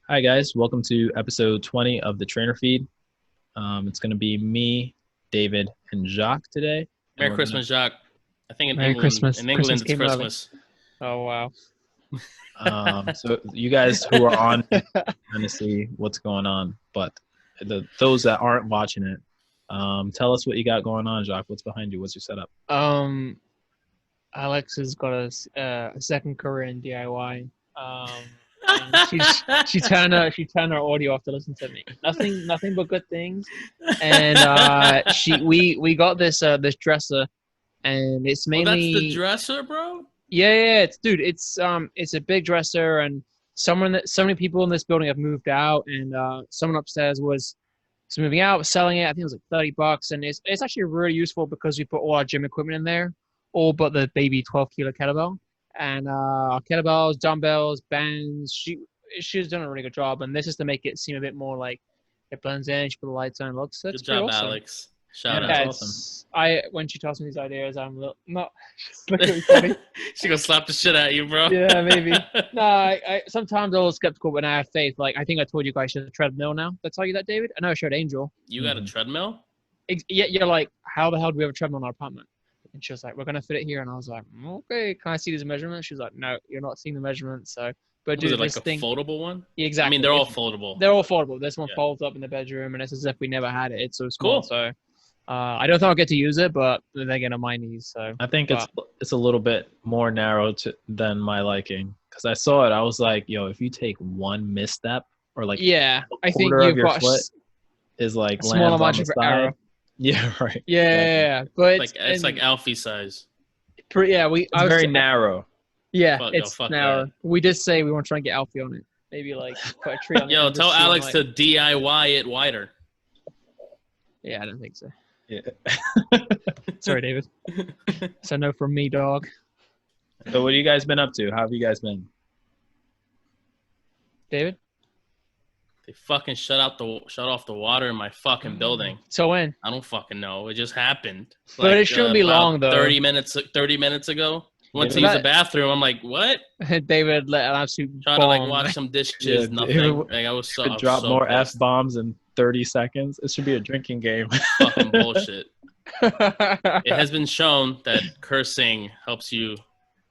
Hi guys, welcome to episode 20 of the Trainer Feed. It's going to be me, David, and Jacques today, and Merry we're gonna. Christmas, Jacques. I think in Merry England, Christmas. in Christmas England, it's came early. Christmas. Oh wow. So you guys who are on kind of see what's going on, but those that aren't watching it, tell us what you got going on, Jacques. What's behind you? What's your setup? Um, Alex has got a second career in DIY. And she turned her audio off to listen to me. Nothing but good things. And we got this dresser, and it's Oh, that's the mainly dresser, bro. yeah, it's a big dresser, and so many people in this building have moved out, and someone upstairs was moving out, was selling it. I think it was like $30, and it's actually really useful because we put all our gym equipment in there, all but the baby 12-kilo kettlebell, and our kettlebells, dumbbells, bands. She's done a really good job, and this is to make it seem a bit more like it blends in. She put the lights on, it looks. It's Good pretty job, awesome. Alex. Shout Yeah, out. that's awesome. When she tells me these ideas, I'm a little, not just look at me funny. She gonna slap the shit out of you, bro. Yeah, maybe. No, I sometimes I'm a little skeptical, but I have faith. Like I think I told you guys she has a treadmill now. Did I tell you that, David? I know I showed Angel. You got a treadmill? Yeah, you're like, how the hell do we have a treadmill in our apartment? And she was like, we're gonna fit it here. And I was like, okay, can I see these measurements? She was like, no, you're not seeing the measurements. So, but Was dude, it like this a thing, foldable one? yeah, exactly. I mean, they're all foldable. They're all foldable. This one Yeah. folds up in the bedroom, and it's as if we never had it. It's so small. Cool. So, I don't think I'll get to use it, but then again, on my knees. So I think it's a little bit more narrow than my liking because I saw it. I was like, yo, if you take one misstep or like yeah, a I think quarter of you've your got foot is like a smaller lands on margin the for error. side. Yeah, right. Yeah, but It's like Alfie size. yeah, It's very narrow. Yeah, Fuck narrow. that. We did say we want to try and get Alfie on it. Maybe like put a tree on it. Yo, and tell just see him, Alex like- to DIY it wider. Yeah, I don't think so. Yeah. Sorry, David. So no from me, dog. So what have you guys been up to? How have you guys been? David. They fucking shut off the water in my fucking building. So when? I don't fucking know. It just happened. But it shouldn't be about long, though. 30 minutes ago. Went Yeah. to use the bathroom. I'm like, what? David let an absolute Trying to like bomb. wash some dishes. Yeah, nothing. David Like, I was so, Could drop so more pissed. F-bombs in 30 seconds. It should be a drinking game. Fucking bullshit. It has been shown that cursing helps you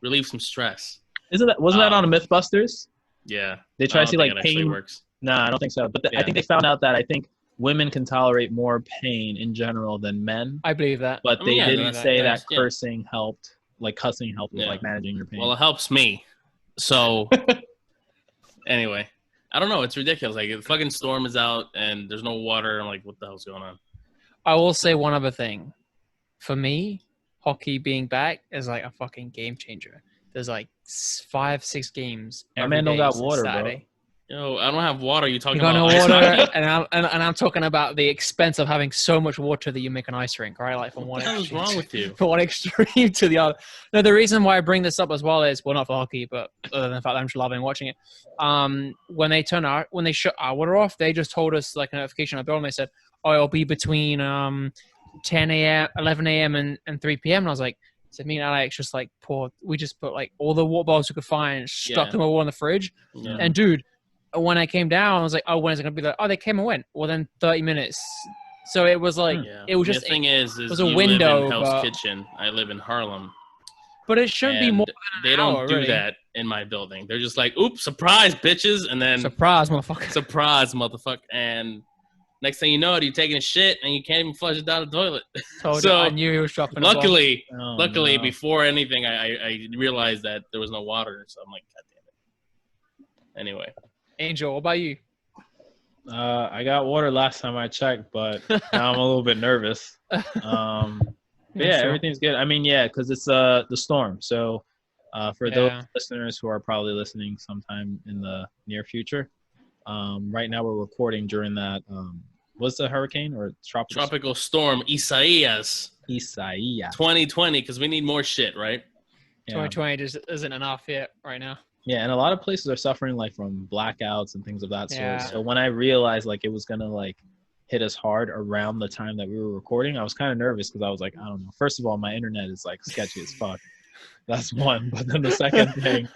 relieve some stress. Wasn't that on a Mythbusters? Yeah. They try I to see don't like think it actually pain. works. Nah, I don't think so. But Yeah. I think they found out that I think women can tolerate more pain in general than men. I believe that. But I they mean, yeah, didn't that's- say that that's- yeah. cursing helped, like cussing helped with Yeah. like managing your pain. Well, it helps me. So, anyway, I don't know. It's ridiculous. Like, the fucking storm is out and there's no water. I'm like, what the hell's going on? I will say one other thing. For me, hockey being back is like a fucking game changer. There's like 5-6 games. My every man don't day got since water, bro. Saturday. Yo, I don't have water. You talking You got about no ice water, hockey? and I'm talking about the expense of having so much water that you make an ice rink, right? Like from What one the hell is extreme, wrong with you? from one extreme to the other. No, the reason why I bring this up as well is, well, not for hockey, but other than the fact that I'm just loving watching it. When they shut our water off, they just told us like a notification on the building. They said, "Oh, it'll be between 10 a.m., 11 a.m. and 3 p.m." And I was like, so me and Alex just like we just put like all the water bottles we could find, stuck Yeah. them all in the fridge. Yeah. And dude, when I came down, I was like, oh, when is it going to be? Like, oh, they came and went. Well, then 30 minutes. So it was like, Yeah. it was The just, thing is was a you window, live in Hell's but- Kitchen. I live in Harlem. but it shouldn't be And more they than an don't hour, do really. that in my building. They're just like, oops, surprise, bitches. And then Surprise, motherfucker. surprise, motherfucker. And next thing you know, you're taking a shit and you can't even flush it down the toilet. Told so, you, I knew he was dropping a bomb. Luckily, Oh, luckily, no. before anything, I realized that there was no water. So I'm like, God damn it. Anyway. Angel, what about you? I got water last time I checked, but now I'm a little bit nervous. But yeah, sure. everything's good. I mean, yeah, because it's the storm. So for those Yeah. listeners who are probably listening sometime in the near future, right now we're recording during that. Was the hurricane or Tropical storm Isaias Isaiah? 2020, because we need more shit, right? Yeah. 2020 just isn't enough yet right now. Yeah, and a lot of places are suffering like from blackouts and things of that sort. Yeah. So when I realized like it was gonna like hit us hard around the time that we were recording, I was kind of nervous because I was like, I don't know. First of all, my internet is like sketchy as fuck. That's one. But then the second thing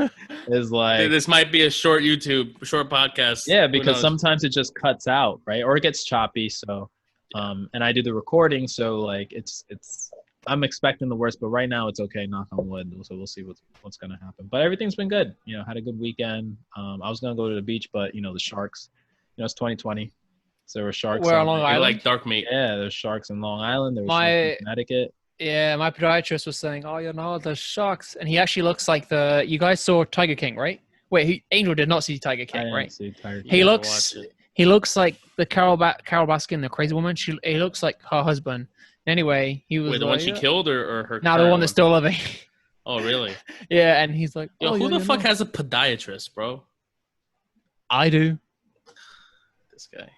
is like, This might be a short podcast. yeah, Who because knows? sometimes it just cuts out, right? Or it gets choppy. So, and I do the recording, so like it's. I'm expecting the worst, but right now it's okay. Knock on wood. So we'll see what's gonna happen. But everything's been good. You know, had a good weekend. I was gonna go to the beach, but you know the sharks. You know, it's 2020, so there were sharks. Where on on Long there. You Island? like dark meat. Yeah, there's sharks in Long Island. There was sharks in Connecticut. Yeah, my podiatrist was saying, "Oh, you know, the sharks," and he actually looks like the. You guys saw Tiger King, right? Wait, Angel did not see Tiger I King, didn't right? see Tiger He King. gotta looks. watch it. He looks like the Carol Baskin, the crazy woman. He looks like her husband. Anyway, he was Wait, the like, one she killed or her? now the current one that's still living. Oh, really? Yeah, and he's like, Yo, oh, who yeah, the you fuck know. has a podiatrist, bro? I do. This guy.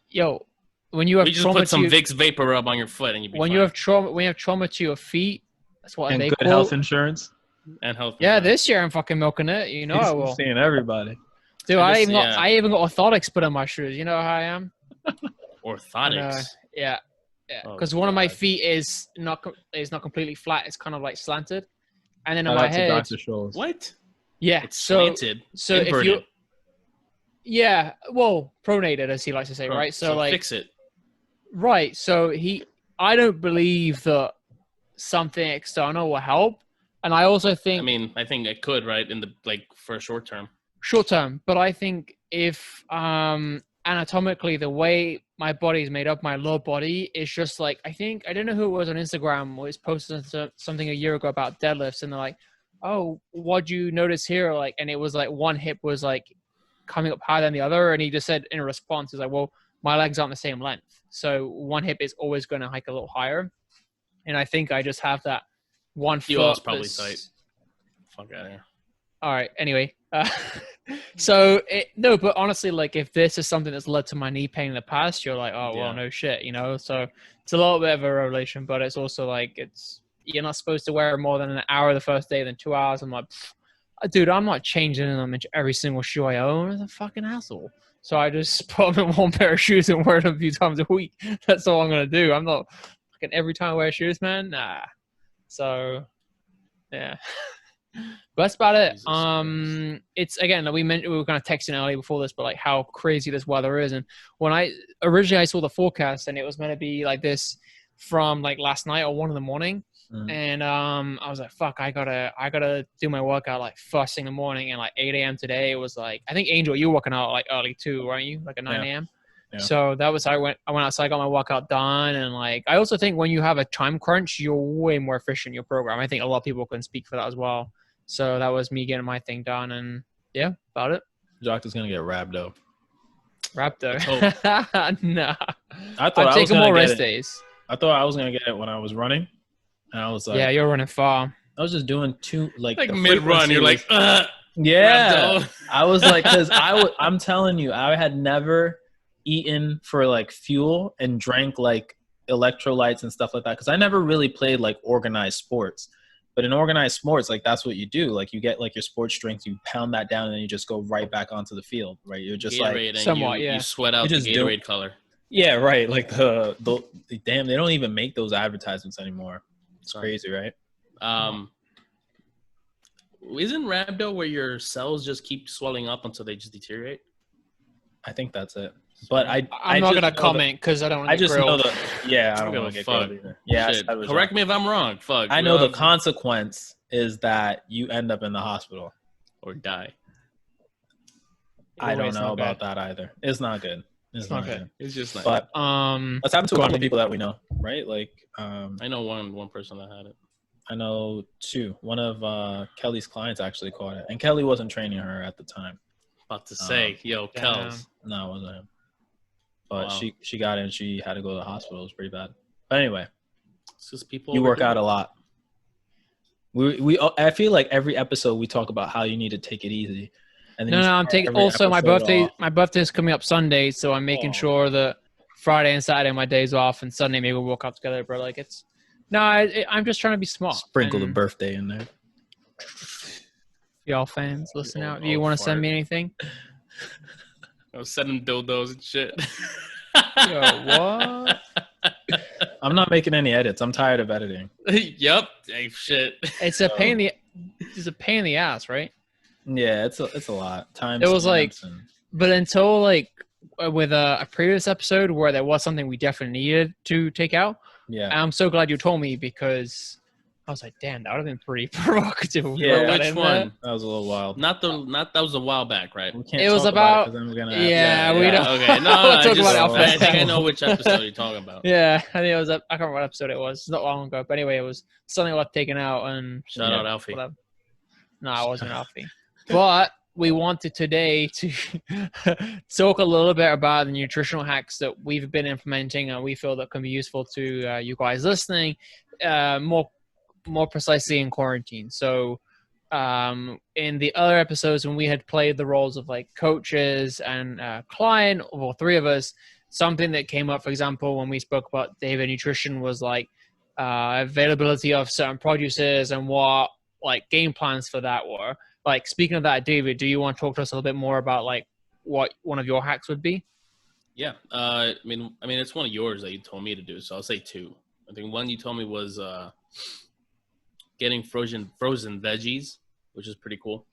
Yo, when you have We just trauma put some to your, Vicks vapor rub on your foot and you be when fine. you have trauma to your feet, that's what And they good call. health insurance. And health. Yeah, insurance. this year I'm fucking milking it. You know I He's will. seeing everybody. Dude, I I even got orthotics put on my shoes. You know how I am. Orthotics. And, yeah, Oh, because one of my God. feet is not completely flat. It's kind of like slanted, and then on Shout my out to head, Dr. Scholes. What? yeah. It's So slanted. so if inverted. you, yeah, well, pronated as he likes to say, right? So like, fix it. right. So I don't believe that something external will help, and I also think I mean, I think it could, right? In the for a short term. short term, but I think if anatomically the way my body is made up, my lower body is just like, I don't know who it was on Instagram was posting something a year ago about deadlifts, and they're like, oh, what'd you notice here? Like, and it was like one hip was like coming up higher than the other, and he just said in response, he's like, well, my legs aren't the same length, so one hip is always going to hike a little higher, and I think I just have that one foot. Yours probably tight. Fuck out of here. All right. Anyway, no, but honestly, like if this is something that's led to my knee pain in the past, you're like, oh well, Yeah. no shit, you know. So it's a little bit of a revelation, but it's also like you're not supposed to wear more than an hour the first day, then 2 hours. I'm like, dude, I'm not changing them into every single shoe I own. It's a fucking hassle. So I just put them in one pair of shoes and wear them a few times a week. That's all I'm gonna do. I'm not fucking every time I wear shoes, man. Nah. So yeah. But that's about it. Jesus Christ. It's again, we were kind of texting earlier before this, but like how crazy this weather is. And when I originally saw the forecast, and it was meant to be like this from like last night or 1 a.m. And I was like, fuck, I gotta do my workout like first thing in the morning, and like 8 a.m. today. It was like, I think Angel, you were working out like early too, weren't you? Like at 9 a.m. Yeah. So that was I went outside, got my workout done, and like I also think when you have a time crunch, you're way more efficient in your program. I think a lot of people can speak for that as well. So that was me getting my thing done, and yeah, about it. Jock is gonna get rhabdo. Raptor. Nah. I thought I'm I was taking gonna more get rest it. days. I thought I was gonna get it when I was running, and I was like, Yeah, you're running far. I was just doing two Like the mid run, you're like, frequency yeah. rhabdo. I was like, because I'm telling you, I had never eaten for like fuel and drank like electrolytes and stuff like that, because I never really played like organized sports. But in organized sports, like that's what you do. Like you get like your sports strength, you pound that down, and then you just go right back onto the field, right? You're just Gatorade, like, and somewhat, yeah. you sweat out You the just do- Gatorade color. yeah, right. Like the damn, they don't even make those advertisements anymore. It's Sorry. crazy, right? Isn't rhabdo where your cells just keep swelling up until they just deteriorate? I think that's it. But I'm I not just gonna know comment because I don't want I to get just know grilled. the yeah. I don't give want a to get fuck. grilled either. Yeah, Shit. I was Correct wrong. me if I'm wrong. Fuck. I know the consequence is that you end up in the hospital. or die. I don't It's know not about good. that either. It's not good. It's not good. It's just like But that's happened to a go couple on. people that we know, right? Like I know one person that had it. I know two. One of Kelly's clients actually caught it, and Kelly wasn't training her at the time. About to say, yo, Kels. No, it wasn't him. But Wow. she got it, and she had to go to the hospital. It was pretty bad. But anyway, It's just people. you work overdo out it. a lot. I feel like every episode we talk about how you need to take it easy. And then No, I'm start taking. every Also, my episode birthday. off. My birthday is coming up Sunday, so I'm making Oh. sure that Friday and Saturday are my days off, and Sunday maybe we'll work out together. But like, it's no, I'm just trying to be smart. Sprinkle the And birthday in there. y'all fans, listen Oh, out. If you oh, want to send fart. me anything, I was sending dildos and shit. yo, what? I'm not making any edits. I'm tired of editing. Yep. Hey, shit. It's a pain in the ass, right? Yeah, it's a lot. Time It was like, stamps and but until like with a previous episode where there was something we definitely needed to take out. yeah. I'm so glad you told me because I was like, damn, that would have been pretty provocative. if we Yeah. wrote that Which in one? there. That was a little wild. Not that was a while back, right? We can't It was talk about- it 'cause then we're gonna yeah, we yeah, don't- Okay, no, we'll I talk just, about it I after. think I know which episode you're talking about. Yeah, I think it was. I can't remember what episode it was. It's not long ago, but anyway, it was something worth taking out and Shout out Alfie. whatever. No, I wasn't Alfie. But we wanted today to talk a little bit about the nutritional hacks that we've been implementing and we feel that can be useful to you guys listening, more precisely in quarantine. So in the other episodes when we had played the roles of like coaches and client, or three of us, something that came up, for example, when we spoke about David nutrition was like availability of certain produces and what like game plans for that were. Like, speaking of that, David, do you want to talk to us a little bit more about like what one of your hacks would be? Yeah. I mean, it's one of yours that you told me to do, so I'll say two. I think one you told me was getting frozen veggies, which is pretty cool.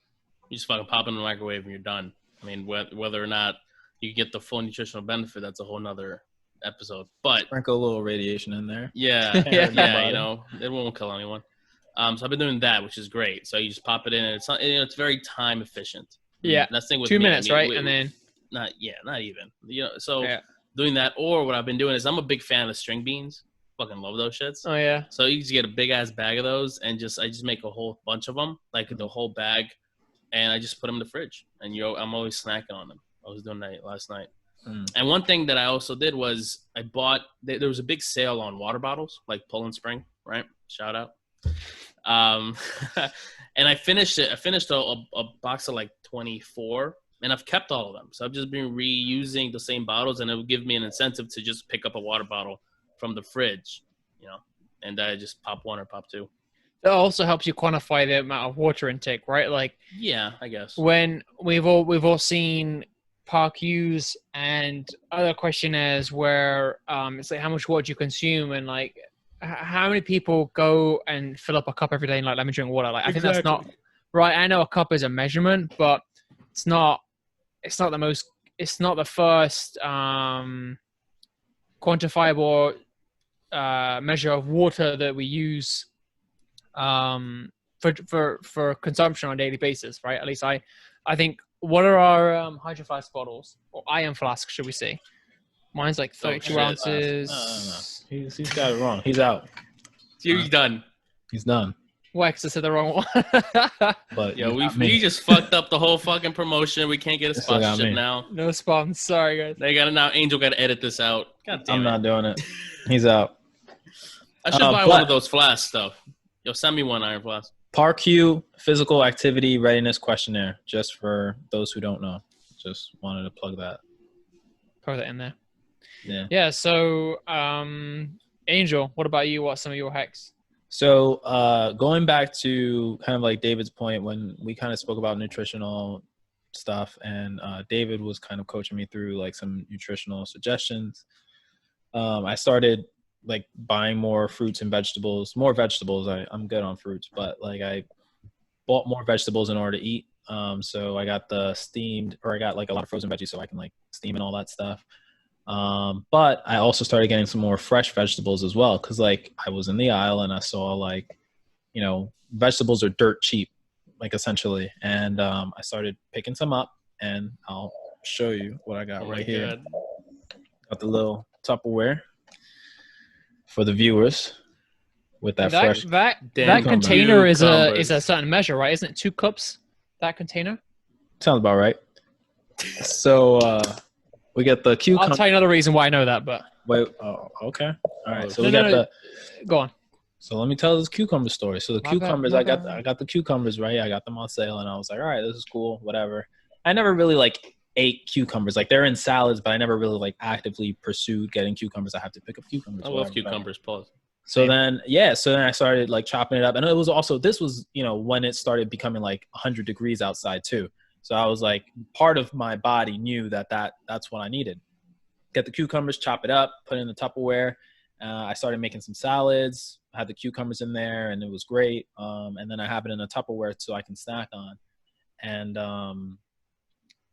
You just fucking pop it in the microwave and you're done. I mean, whether or not you get the full nutritional benefit, that's a whole nother episode. But sprinkle a little radiation in there. yeah, Yeah. you know, it won't kill anyone. So I've been doing that, which is great. So you just pop it in, and it's not, it's very time efficient. Yeah, That's the thing with 2 me. minutes, right? And then not even. So yeah. doing that, or what I've been doing is I'm a big fan of string beans. Fucking love those shits. Oh yeah. So you just get a big ass bag of those, and I just make a whole bunch of them, like the whole bag, and I just put them in the fridge. And I'm always snacking on them. I was doing that last night. And one thing that I also did was I bought. There was a big sale on water bottles, like Poland Spring, right? Shout out. And I finished it. I finished a box of like 24, and I've kept all of them. So I've just been reusing the same bottles, and it would give me an incentive to just pick up a water bottle from the fridge, and I just pop one or pop two. That also helps you quantify the amount of water intake, right? Like, yeah, I guess. When we've all seen PARQs and other questionnaires where it's like how much water you consume, and like how many people go and fill up a cup every day and like, let me drink water. Like, I think that's not right. I know a cup is a measurement, but it's not the first quantifiable measure of water that we use for consumption on a daily basis, right? At least I think. What are our hydro flask bottles, or iron flask, should we say? Mine's like 32 ounces. No. He's got it wrong. He's out. He's done. He's done. Wax, I said the wrong one. But yeah, we just fucked up the whole fucking promotion. We can't get a sponsorship now. No spons. Sorry, guys. They got it now. Angel got to edit this out. God damn I'm it. not doing it. He's out. I should buy one of those flask stuff. Yo, send me one iron flask. PARQ physical activity readiness questionnaire, just for those who don't know. Just wanted to plug that. Throw that in there. Yeah. Yeah. So, Angel, what about you? What's some of your hacks? So going back to kind of like David's point when we kind of spoke about nutritional stuff, and David was kind of coaching me through like some nutritional suggestions. I started like buying more fruits and vegetables, more vegetables. I'm good on fruits, but like I bought more vegetables in order to eat. So I got the steamed, or I got like a lot of frozen veggies so I can like steam and all that stuff. But I also started getting some more fresh vegetables as well. Cause like I was in the aisle and I saw like, vegetables are dirt cheap, like essentially. And, I started picking some up, and I'll show you what I got right here. Got the little Tupperware for the viewers with that fresh. That container is a certain measure, right? Isn't it 2 cups? That container? Sounds about right. So, we get the cucumber. I'll tell you another reason why I know that, but wait. Oh, okay. All right. So Go on. So let me tell this cucumber story. So the cucumbers, I got the cucumbers, right? I got them on sale, and I was like, all right, this is cool, whatever. I never really like ate cucumbers. Like they're in salads, but I never really like actively pursued getting cucumbers. I have to pick up cucumbers. I love cucumbers. Pause. So then I started like chopping it up, and it was also, this was, when it started becoming like 100 degrees outside too. So I was like, part of my body knew that's what I needed. Get the cucumbers, chop it up, put it in the Tupperware. I started making some salads. I had the cucumbers in there, and it was great. And then I have it in a Tupperware so I can snack on. And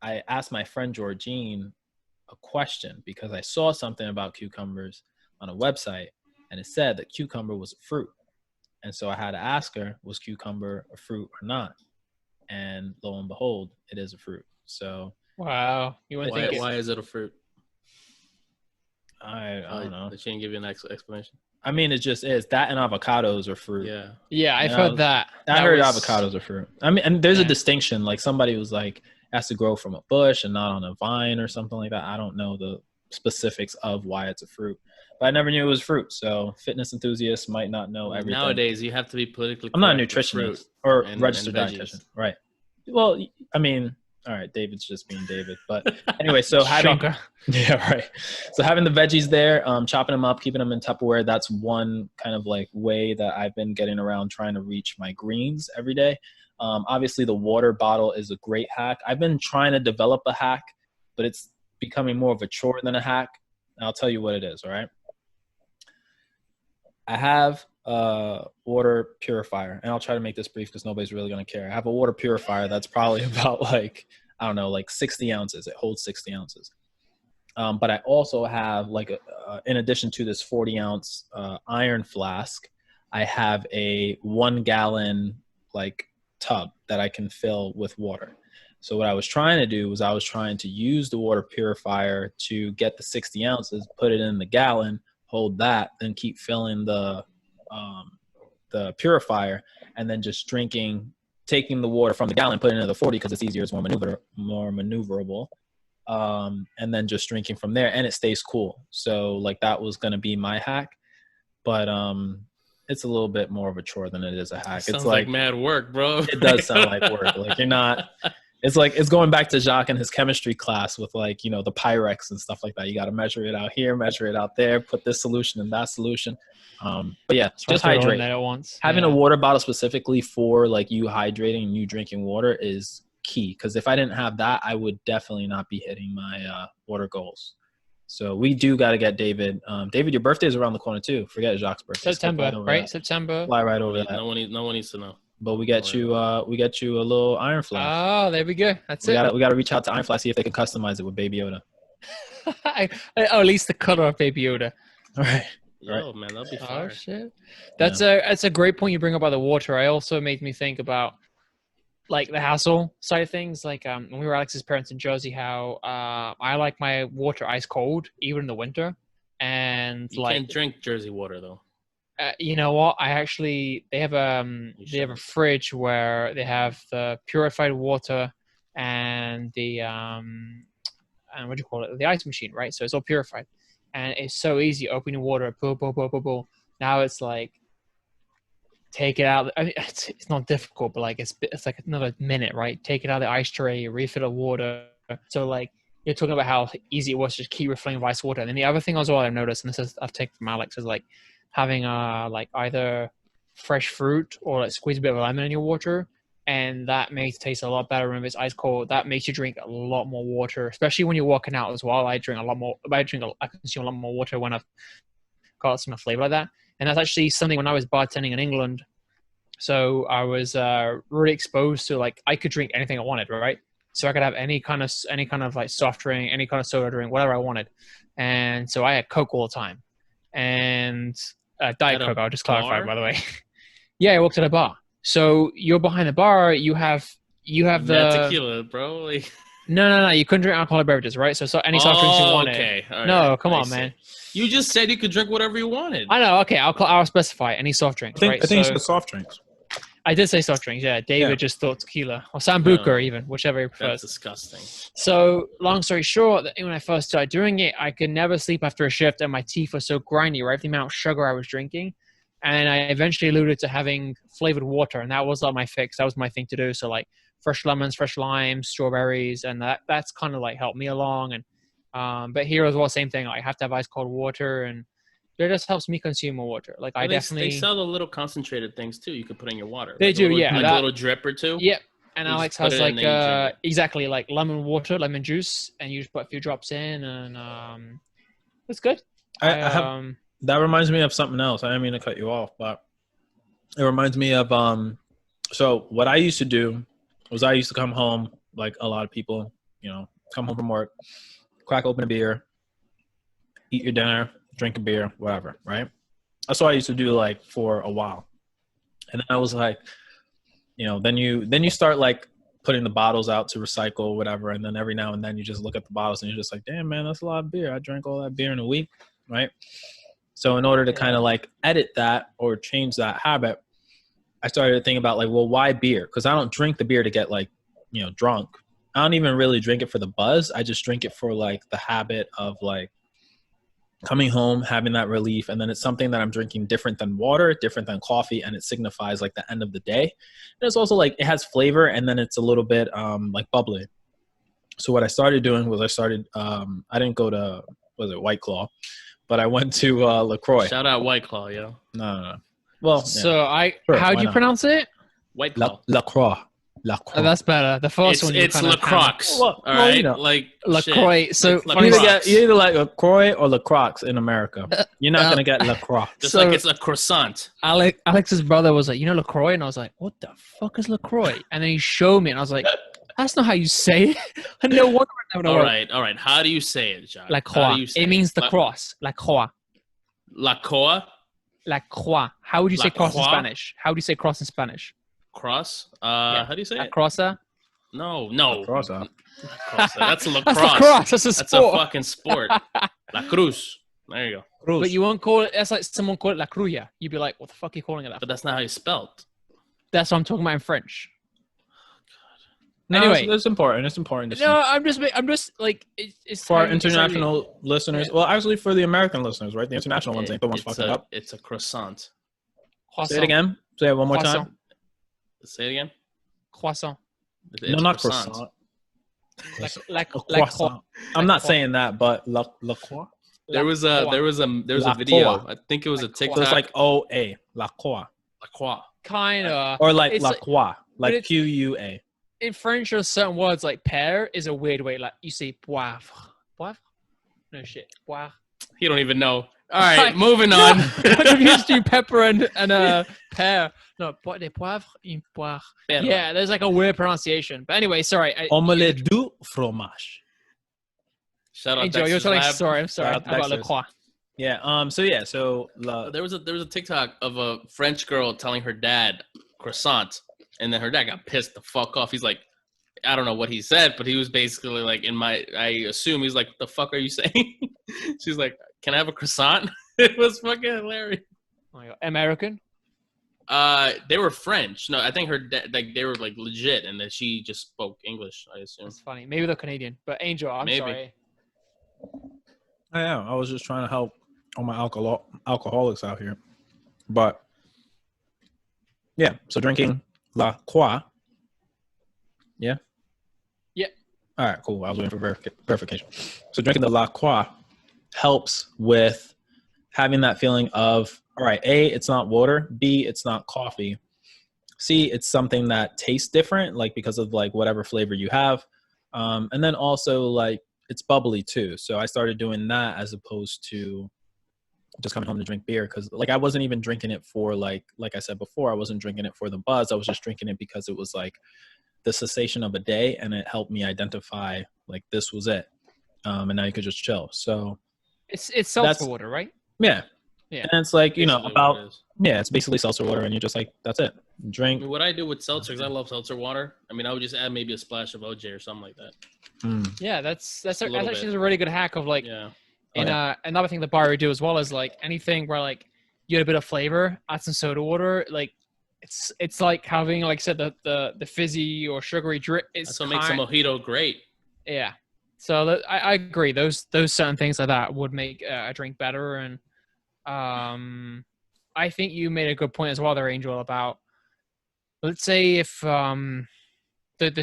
I asked my friend Georgine a question because I saw something about cucumbers on a website, and it said that cucumber was a fruit. And so I had to ask her, was cucumber a fruit or not? And lo and behold, it is a fruit. So Wow. You wouldn't think it. Why is it a fruit? I don't know. She didn't give you an explanation. I mean, it just is. That and avocados are fruit. Yeah. Yeah, I've heard that. I That heard was- avocados are fruit. I mean, and there's a Yeah. distinction. Like somebody was like, it has to grow from a bush and not on a vine or something like that. I don't know the specifics of why it's a fruit, but I never knew it was fruit. So fitness enthusiasts might not know everything. Nowadays, you have to be politically. I'm not a correct with nutritionist fruit or and registered veggies. dietitian. Right. Well, I mean, all right, David's just being David. But anyway, so having Shocker. yeah, right. So having the veggies there, chopping them up, keeping them in Tupperware, that's one kind of like way that I've been getting around trying to reach my greens every day. Obviously, the water bottle is a great hack. I've been trying to develop a hack, but it's becoming more of a chore than a hack. And I'll tell you what it is, all right? I have a water purifier, and I'll try to make this brief because nobody's really going to care. I have a water purifier that's probably about like, I don't know, like 60 ounces. It holds 60 ounces. But I also have like, in addition to this 40-ounce iron flask, I have a 1 gallon like tub that I can fill with water. So what I was trying to do was I was trying to use the water purifier to get the 60 ounces, put it in the gallon, hold that, then keep filling the purifier, and then just taking the water from the gallon, putting it into the 40 because it's easier, it's more maneuverable. And then just drinking from there, and it stays cool. So like that was going to be my hack, but it's a little bit more of a chore than it is a hack. Sounds It's like mad work, bro. It does sound like work. Like you're not, it's like, it's going back to Jacques and his chemistry class with like, you know, the Pyrex and stuff like that. You got to measure it out here, measure it out there, put this solution in that solution. But yeah, just hydrate. At once. Having a water bottle specifically for like you hydrating and you drinking water is key. Cause if I didn't have that, I would definitely not be hitting my water goals. So we do got to get David. David, your birthday is around the corner too. Forget Jacques' birthday. September, right? That. September. Fly right over that. No one needs to know. But we get you a little Iron Flask. Oh, there we go. That's We got to reach out to Iron Flask, see if they can customize it with Baby Yoda. At least the color of Baby Yoda. All right. Yo, man, that'll be Oh fire. shit. That's a great point you bring up about the water. I also made me think about like the hassle side of things. Like when we were Alex's parents in Jersey, how I like my water ice cold even in the winter. And You like can't drink Jersey water though. you know what? they have a fridge where they have the purified water and the and what do you call it? The ice machine, right? So it's all purified, and it's so easy. Opening water, pull, pull, pull, pull, pull. Now it's like take it out. I mean, it's not difficult, but like it's like another minute, right? Take it out of the ice tray, refill the water. So like you're talking about how easy it was to just keep refilling with ice water. And then the other thing as well I've noticed, and this is I've taken from Alex, is like having like either fresh fruit or like squeeze a bit of lemon in your water, and that makes it taste a lot better when it's ice cold. That makes you drink a lot more water, especially when you're walking out as well. I consume a lot more water when I've got some flavor like that. And that's actually something when I was bartending in England. So I was really exposed to like I could drink anything I wanted, right? So I could have any kind of like soft drink, any kind of soda drink, whatever I wanted. And so I had Coke all the time, and Diet Coke. I'll just clarify, by the way. Yeah, I worked at a bar. So you're behind the bar. You have the tequila, bro. Like... No. You couldn't drink alcoholic beverages, right? So any soft drinks you wanted. Okay. All no, right. come on, man. You just said you could drink whatever you wanted. I know. Okay, I'll specify any soft drinks. I think you said soft drinks. I did say soft drinks. Yeah, David just thought tequila or Sambuca, even whichever he prefers. That's disgusting. So long story short, when I first started doing it, I could never sleep after a shift, and my teeth were so grindy, right? The amount of sugar I was drinking, and I eventually alluded to having flavored water, and that was like my fix. That was my thing to do. So like fresh lemons, fresh limes, strawberries, and that's kind of like helped me along. And but here as well, same thing. I have to have ice cold water, and it just helps me consume more water. Like well, I definitely they sell the little concentrated things too. You could put in your water. They like do, little, yeah. Like a little drip or two. Yep. And You Alex just put has it in like and you drink it. exactly like lemon water, lemon juice, and you just put a few drops in, and it's good. I have that reminds me of something else. I didn't mean to cut you off, but it reminds me of so what I used to do was I used to come home like a lot of people, come home from work, crack open a beer, eat your dinner, drink a beer, whatever, right? That's what I used to do like for a while. And then I was like, then you start like putting the bottles out to recycle, whatever, and then every now and then you just look at the bottles and you're just like, damn man, that's a lot of beer. I drank all that beer in a week, right? So in order to kind of like edit that or change that habit, I started to think about like, well, why beer? Because I don't drink the beer to get like, drunk. I don't even really drink it for the buzz. I just drink it for like the habit of like coming home, having that relief. And then it's something that I'm drinking different than water, different than coffee. And it signifies like the end of the day. And it's also like, it has flavor and then it's a little bit like bubbly. So what I started doing was I didn't go to, White Claw, but I went to LaCroix. Shout out White Claw, yo. No. Well, so how do you pronounce it? White Claw. LaCroix. Oh, that's better. The first one. It's LaCroix. All right, like LaCroix. So you either like LaCroix or LaCroix in America. You're not gonna get LaCroix. Just like it's a croissant. Alex's brother was like, LaCroix, and I was like, what the fuck is LaCroix? And then he showed me, and I was like, that's not how you say it. And no wonder. All right. How do you say it, John? LaCroix. It means the cross. LaCroix. LaCroix. LaCroix. How would you say cross in Spanish? How do you say cross in Spanish? Cross? How do you say it? Crosser? No. Crosser. That's a lacrosse. That's lacrosse. That's a sport. That's a fucking sport. La Cruz. There you go. Cruz. But you won't call it, that's like someone call it La Cruya. You'd be like, what the fuck are you calling it that? But that's not how you spelled. That's what I'm talking about in French. No, anyway, it's important. It's important. No, I'm just like it's for our international listeners. Well, actually, for the American listeners, right? The international ones ain't the ones fucking up. It's a croissant. Say it again. Say it one more time. Say it again. Croissant. No, not croissant. Croissant. I'm not saying that, but la croix. There was a video. I think it was a TikTok. So it's like OA, la croix. La croix. Kind of. Or like la croix, like QUA. In French, there's certain words like pear is a weird way. Like you say poivre. Poivre? No shit. Poivre. You don't even know. All right, moving on. I'm used to pepper and pear. No, des poivres, une poire. Yeah, there's like a weird pronunciation. But anyway, sorry. Omelette du fromage. Shout out Angel, you're telling story. I'm sorry. About La Croix. Yeah. So there was a TikTok of a French girl telling her dad croissant, and then her dad got pissed the fuck off. He's like, I don't know what he said, but he was basically like, I assume he's like, what the fuck are you saying? She's like, can I have a croissant? It was fucking hilarious. Oh my God. American? They were French. No, I think her dad, like they were like legit, and that she just spoke English, I assume. That's funny. Maybe they're Canadian. But Angel, I'm sorry. I am. I was just trying to help all my alcoholics out here. But yeah, so drinking La Croix. Yeah? Yeah. All right, cool. I was waiting for verification. So drinking the La Croix helps with having that feeling of, all right, A, it's not water. B, it's not coffee. C, it's something that tastes different, like because of like whatever flavor you have. And then also like it's bubbly too. So I started doing that as opposed to just coming home to drink beer, because like I wasn't even drinking it for like I said before, I wasn't drinking it for the buzz. I was just drinking it because it was like the cessation of a day, and it helped me identify like this was it. And now you could just chill. So it's seltzer water, right? Yeah. Yeah. And it's like, it's basically seltzer water, and you're just like, that's it. Drink. I mean, what I do with seltzer, because I love seltzer water, I mean, I would just add maybe a splash of OJ or something like that. Yeah, that's actually a really good hack of like, another thing the bar would do as well is like anything where like you get a bit of flavor, add some soda water, like it's like having, like I said, the fizzy or sugary drink. That's what makes a mojito great. Yeah. So I agree. Those certain things like that would make a drink better. And I think you made a good point as well there, Angel, about, let's say if the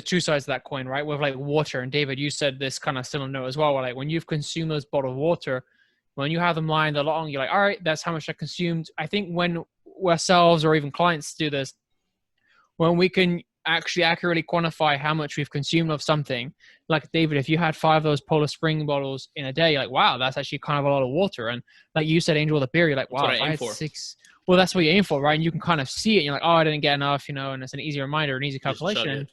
two sides of that coin, right? With like water, and David, you said this kind of similar note as well, where like when you've consumed those bottled water, when you have them lying along, you're like, all right, that's how much I consumed. I think when ourselves or even clients do this, when we can actually accurately quantify how much we've consumed of something. Like David, if you had 5 of those Polar Spring bottles in a day, you're like, wow, that's actually kind of a lot of water. And like you said, Angel, with the beer, you're like, That's wow, what I if I aim had for. 6, well, that's what you aim for, right? And you can kind of see it. And you're like, oh, I didn't get enough, and it's an easy reminder, an easy Just chug calculation. it.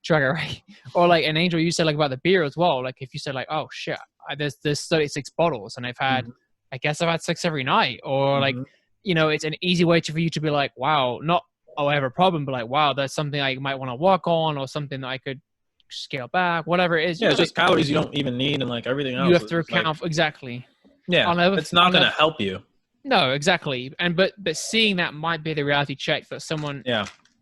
Chug it, right? Or like an Angel, you said like about the beer as well. Like if you said like, oh shit, there's 36 bottles, and I guess I've had 6 every night, or like, it's an easy way for you to be like, wow, not I have a problem, but like, wow, that's something I might want to work on, or something that I could scale back, whatever it is. Yeah, it's just calories you don't even need, and like everything else. You have to is like, account exactly. yeah, it's not going to help you. No, exactly. And but seeing that might be the reality check that someone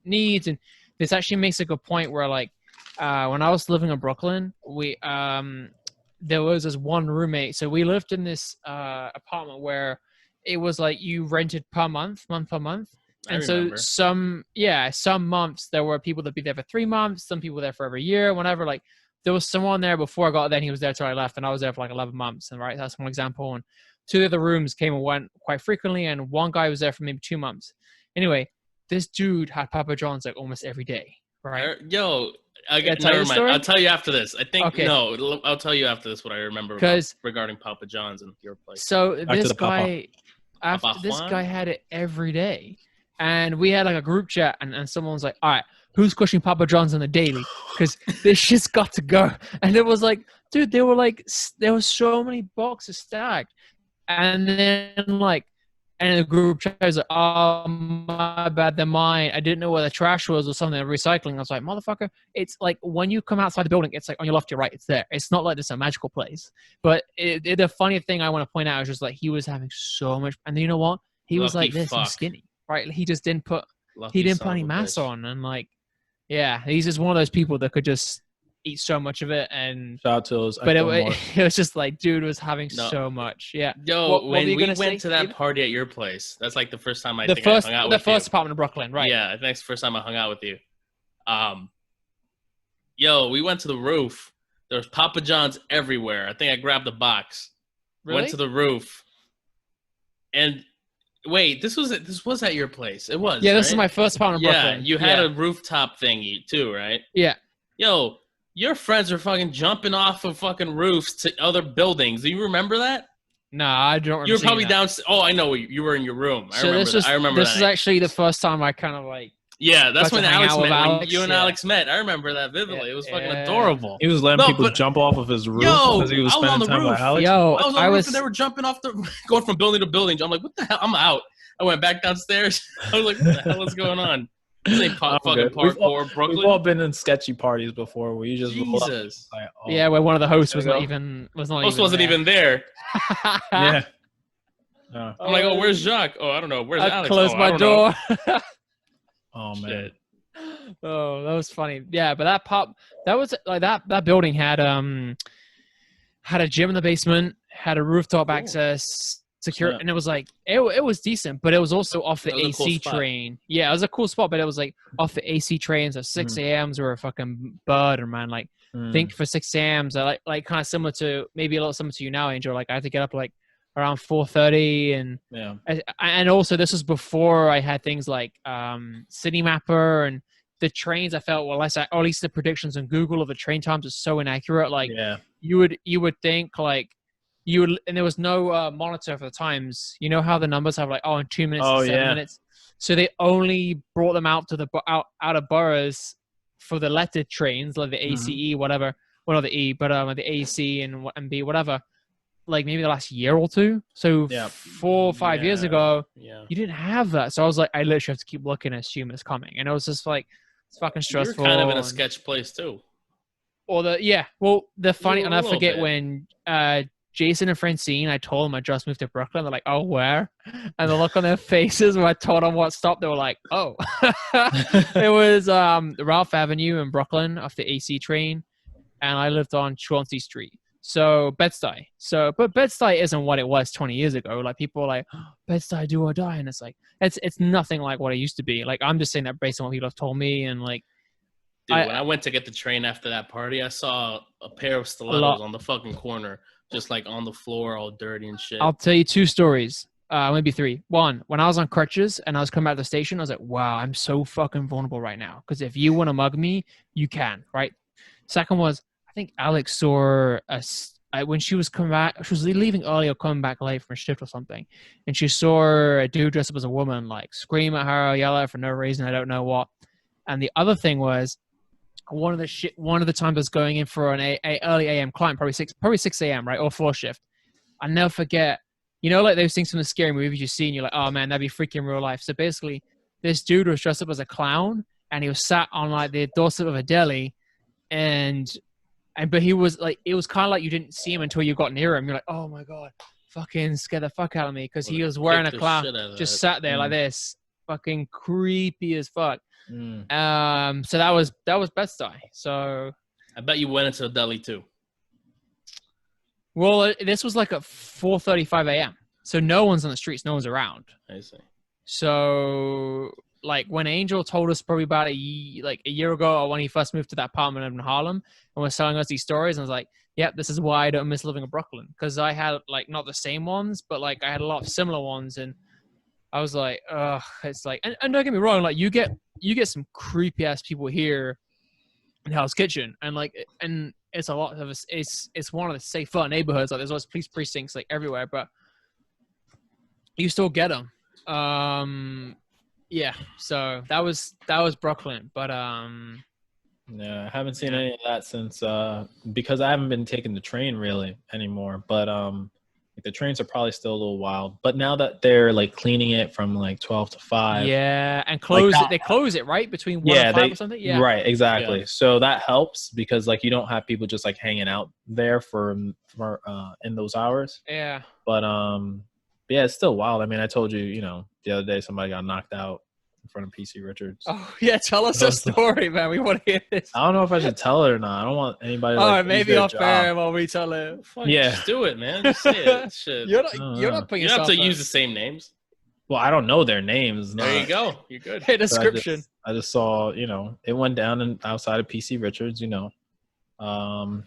needs, and this actually makes a good point where like when I was living in Brooklyn, we there was this one roommate. So we lived in this apartment where it was like you rented per month. And so some months there were people that be there for 3 months, some people there for every year, whenever. Like there was someone there before I got there, and he was there till I left, and I was there for like 11 months. And right, that's one example. And 2 of the rooms came and went quite frequently, and one guy was there for maybe 2 months. Anyway, this dude had Papa John's like almost every day, right? Yo, never mind. I'll tell you after this. I think Okay. no, I'll tell you after this what I remember regarding Papa John's and your place. So this guy had it every day. And we had like a group chat, and someone was like, all right, who's crushing Papa John's on the daily? Because this shit's got to go. And it was like, dude, there were so many boxes stacked. And then like, and the group chat was like, oh, my bad, they're mine. I didn't know where the trash was or something, recycling. I was like, motherfucker, it's like when you come outside the building, it's like on your left, your right, it's there. It's not like this a magical place. But the funny thing I want to point out is just like he was having so much. And you know what? He was like this and skinny. Right, he just didn't put any mass on, and like, yeah, he's just one of those people that could just eat so much of it. And shout out to those, but it was just like, dude was having so much. Yeah. Yo, when we went to that party at your place, that's like the first time I hung out with you. The first apartment in Brooklyn, right? Yeah, I think it's the first time I hung out with you. Yo, we went to the roof. There was Papa John's everywhere. I think I grabbed a box. Really? Went to the roof, and. Wait, this was at your place. It was. Yeah, this is my first apartment in Brooklyn. Yeah, you had a rooftop thingy too, right? Yeah. Yo, your friends are fucking jumping off of fucking roofs to other buildings. Do you remember that? No, I don't remember. You were probably downstairs. Oh, I know. You were in your room. I remember that. This is actually the first time I kind of like. Yeah, that's when Alex met. When you and Alex met. I remember that vividly. It was fucking adorable. He was letting people jump off of his roof because he was spending time with Alex. Yo, I was on the roof and they were jumping off going from building to building. I'm like, what the hell? I'm out. I went back downstairs. I was like, what the hell is going on? This ain't fucking parkour, Brooklyn. We've all been in sketchy parties before where you just Jesus. Like, yeah, where one of the hosts wasn't even there. Yeah. I'm like, oh, where's Jacques? Oh, I don't know. Where's Alex? Close my door. Oh man. Shit. Oh, that was funny. Yeah, but that was like that building had a gym in the basement, had a rooftop access, secure, and it was like it was decent, but it was also off the AC train. Yeah, it was a cool spot, but it was like off the AC trains. So 6 a.m.s were a fucking burden, man. Like think for 6 a.m.s, like kind of similar to maybe a little similar to you now, Angel. Like I had to get up like around 4:30, and also this was before I had things like City Mapper, and the trains I felt or at least the predictions on Google of the train times are so inaccurate. Like you would think like and there was no monitor for the times. You know how the numbers have like in 2 minutes, 7 minutes. So they only brought them out to the out of boroughs for the lettered trains like the ACE whatever. Well, not the E, but the AC and B whatever. Like maybe the last year or two. So 4 or 5 years ago, you didn't have that. So I was like, I literally have to keep looking and assume it's coming. And it was just like, it's fucking stressful. You're kind of in a sketch place too. Or the funny, and I forget when Jason and Francine, I told them I just moved to Brooklyn. They're like, oh, where? And the look on their faces when I told them what stop, they were like, oh. It was Ralph Avenue in Brooklyn off the AC train. And I lived on Chauncey Street. So Bed-Stuy. But Bed-Stuy isn't what it was 20 years ago. Like people are like, Bed-Stuy, do or die. And it's like, it's nothing like what it used to be. Like I'm just saying that based on what people have told me. And like, dude, when I went to get the train after that party, I saw a pair of stilettos on the fucking corner, just like on the floor, all dirty and shit. I'll tell you 2 stories. Maybe three. One, when I was on crutches and I was coming out of the station, I was like, wow, I'm so fucking vulnerable right now. Because if you want to mug me, you can, right? Second was, I think Alex saw when she was coming back, she was leaving early or coming back late from a shift or something. And she saw a dude dressed up as a woman, like scream at her, yell at her for no reason. I don't know what. And the other thing was, one of the times I was going in for an early AM client, probably 6 a.m., right? Or floor shift. I'll never forget, you know, like those things from the scary movies you see and you're like, oh man, that'd be freaking real life. So basically, this dude was dressed up as a clown and he was sat on like the doorstep of a deli, but he was like, it was kind of like you didn't see him until you got near him. You're like, oh my God, fucking scare the fuck out of me, because he was wearing a clown, just sat there like this, fucking creepy as fuck. So that was Bed-Stuy. So I bet you went into the deli too. Well, this was like at 4:35 a.m. So no one's on the streets, no one's around. I see. So like when Angel told us probably about a year ago, or when he first moved to that apartment in Harlem and was telling us these stories, and I was like, yep, this is why I don't miss living in Brooklyn, because I had like not the same ones, but like I had a lot of similar ones, and I was like, ugh, it's like, and don't get me wrong, like you get some creepy ass people here in Hell's Kitchen, and it's a lot of it's one of the safer neighborhoods. Like there's always police precincts like everywhere, but you still get them. Yeah. So that was Brooklyn, but no, I haven't seen any of that since because I haven't been taking the train really anymore. But the trains are probably still a little wild. But now that they're like cleaning it from like 12 to 5. Yeah, and they close it right between 1 and 5 or something. Yeah. Right, exactly. Yeah. So that helps because like you don't have people just like hanging out there for in those hours. Yeah. But yeah, it's still wild. I mean, I told you, you know, the other day somebody got knocked out in front of PC Richards. Oh yeah, tell us that story, man. We want to hear this. I don't know if I should tell it or not. I don't want anybody. All right, maybe off air while we tell it. Fine, yeah, just do it, man. Just say it. Shit. You're not putting. You don't have to use the same names. Well, I don't know their names. There you go. You're good. Hey, description. I just saw, you know, it went down outside of PC Richards. You know, how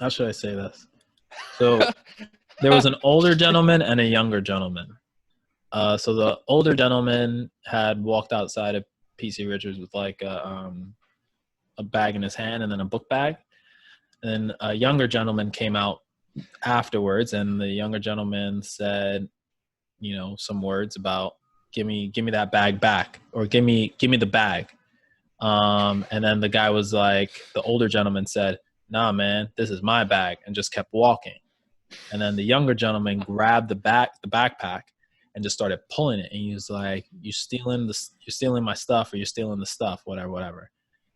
should I say this? So there was an older gentleman and a younger gentleman. So the older gentleman had walked outside of PC Richards with like a bag in his hand and then a book bag. And then a younger gentleman came out afterwards, and the younger gentleman said, you know, some words about give me that bag back, or give me the bag. And then the guy was like, the older gentleman said, nah, man, this is my bag, and just kept walking. And then the younger gentleman grabbed the backpack and just started pulling it. And he was like, you're stealing my stuff, or you're stealing the stuff, whatever.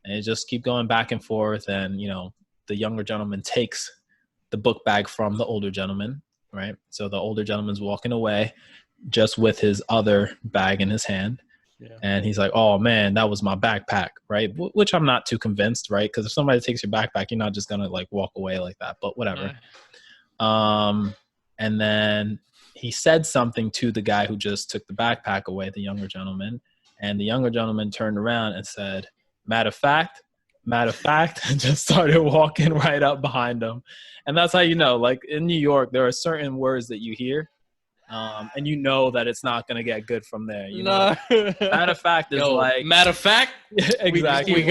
And it just keep going back and forth. And, you know, the younger gentleman takes the book bag from the older gentleman, right? So the older gentleman's walking away just with his other bag in his hand. Yeah. And he's like, oh man, that was my backpack, right? Which I'm not too convinced, right? Because if somebody takes your backpack, you're not just going to like walk away like that, but whatever. Yeah. And then he said something to the guy who just took the backpack away, the younger gentleman. And the younger gentleman turned around and said, matter of fact, and just started walking right up behind him. And that's how you know, like in New York, there are certain words that you hear, and you know that it's not going to get good from there. You know? Matter of fact is like... Matter of fact? Exactly.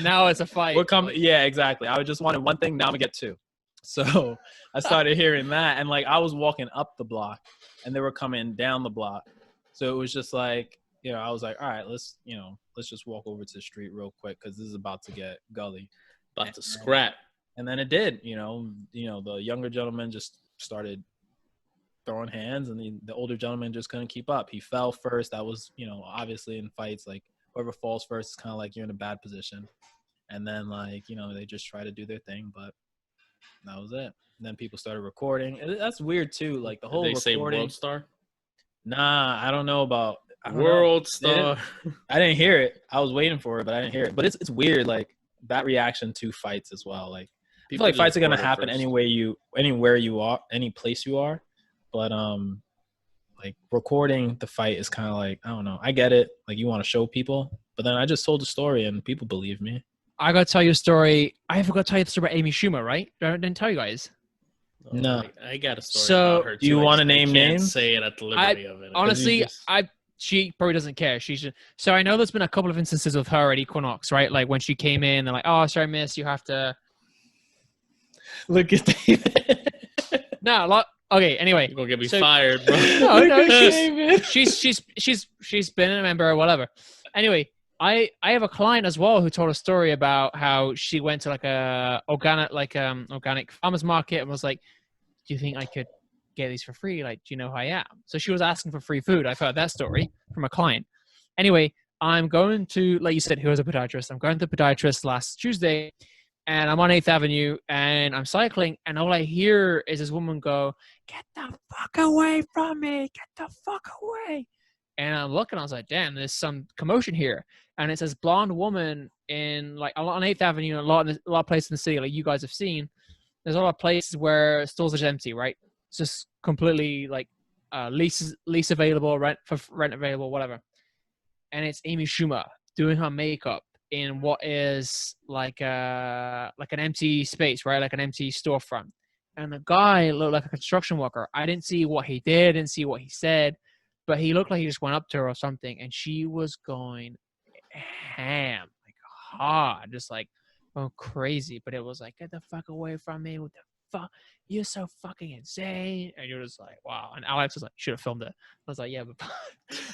Now it's a fight. We're coming. Yeah, exactly. I just wanted one thing, now I'm going to get two. So I started hearing that, and like I was walking up the block and they were coming down the block. So it was just like, you know, I was like, all right, let's just walk over to the street real quick, because this is about to get gully. About to scrap. And then it did, you know, the younger gentleman just started throwing hands, and the older gentleman just couldn't keep up. He fell first. That was, you know, obviously in fights, like whoever falls first is kind of like you're in a bad position. And then like, you know, they just try to do their thing, but that was it. And then people started recording. And that's weird too. Like the whole Did they recording. say World Star? Nah, I don't know about World Star. I didn't hear it. I was waiting for it, but I didn't hear it. But it's weird, like that reaction to fights as well. Like I feel like fights are gonna happen anywhere you are, any place you are. But like recording the fight is kind of like, I don't know. I get it. Like you want to show people, but then I just told the story and people believe me. I got to tell you a story. I forgot to tell you the story about Amy Schumer, right? I didn't tell you guys. No. I got a story So- about her too. Do you I want to just- name I can't names? say it at the liberty of it. Honestly, just- she probably doesn't care. She should. So I know there's been a couple of instances with her at Equinox, right? Like when she came in, they're like, "Oh, sorry, miss, you have to." Look at David. No, okay. Anyway, You're gonna get me so- fired, bro. No, Look no, at David. she's been a member or whatever. Anyway, I have a client as well who told a story about how she went to like a organic farmers market and was like, "Do you think I could get these for free? Like, do you know who I am?" So she was asking for free food. I've heard that story from a client. Anyway, I'm going to, like you said, who was a podiatrist. I'm going to the podiatrist last Tuesday, and I'm on 8th Avenue, and I'm cycling, and all I hear is this woman go, "Get the fuck away from me! Get the fuck away!" And I'm looking, I was like, damn, there's some commotion here. And it's this blonde woman in, like, on 8th Avenue, a lot of places in the city, like you guys have seen, there's a lot of places where stores are just empty, right? It's just completely, like, lease available, rent available, whatever. And it's Amy Schumer doing her makeup in what is like an empty space, right? Like an empty storefront. And the guy looked like a construction worker. I didn't see what he did, didn't see what he said, but he looked like he just went up to her or something, and she was going ham, like hard, just like going crazy. But it was like, "Get the fuck away from me! What the fuck? You're so fucking insane!" And you're just like, wow. And Alex was like, "Should have filmed it." I was like, "Yeah," but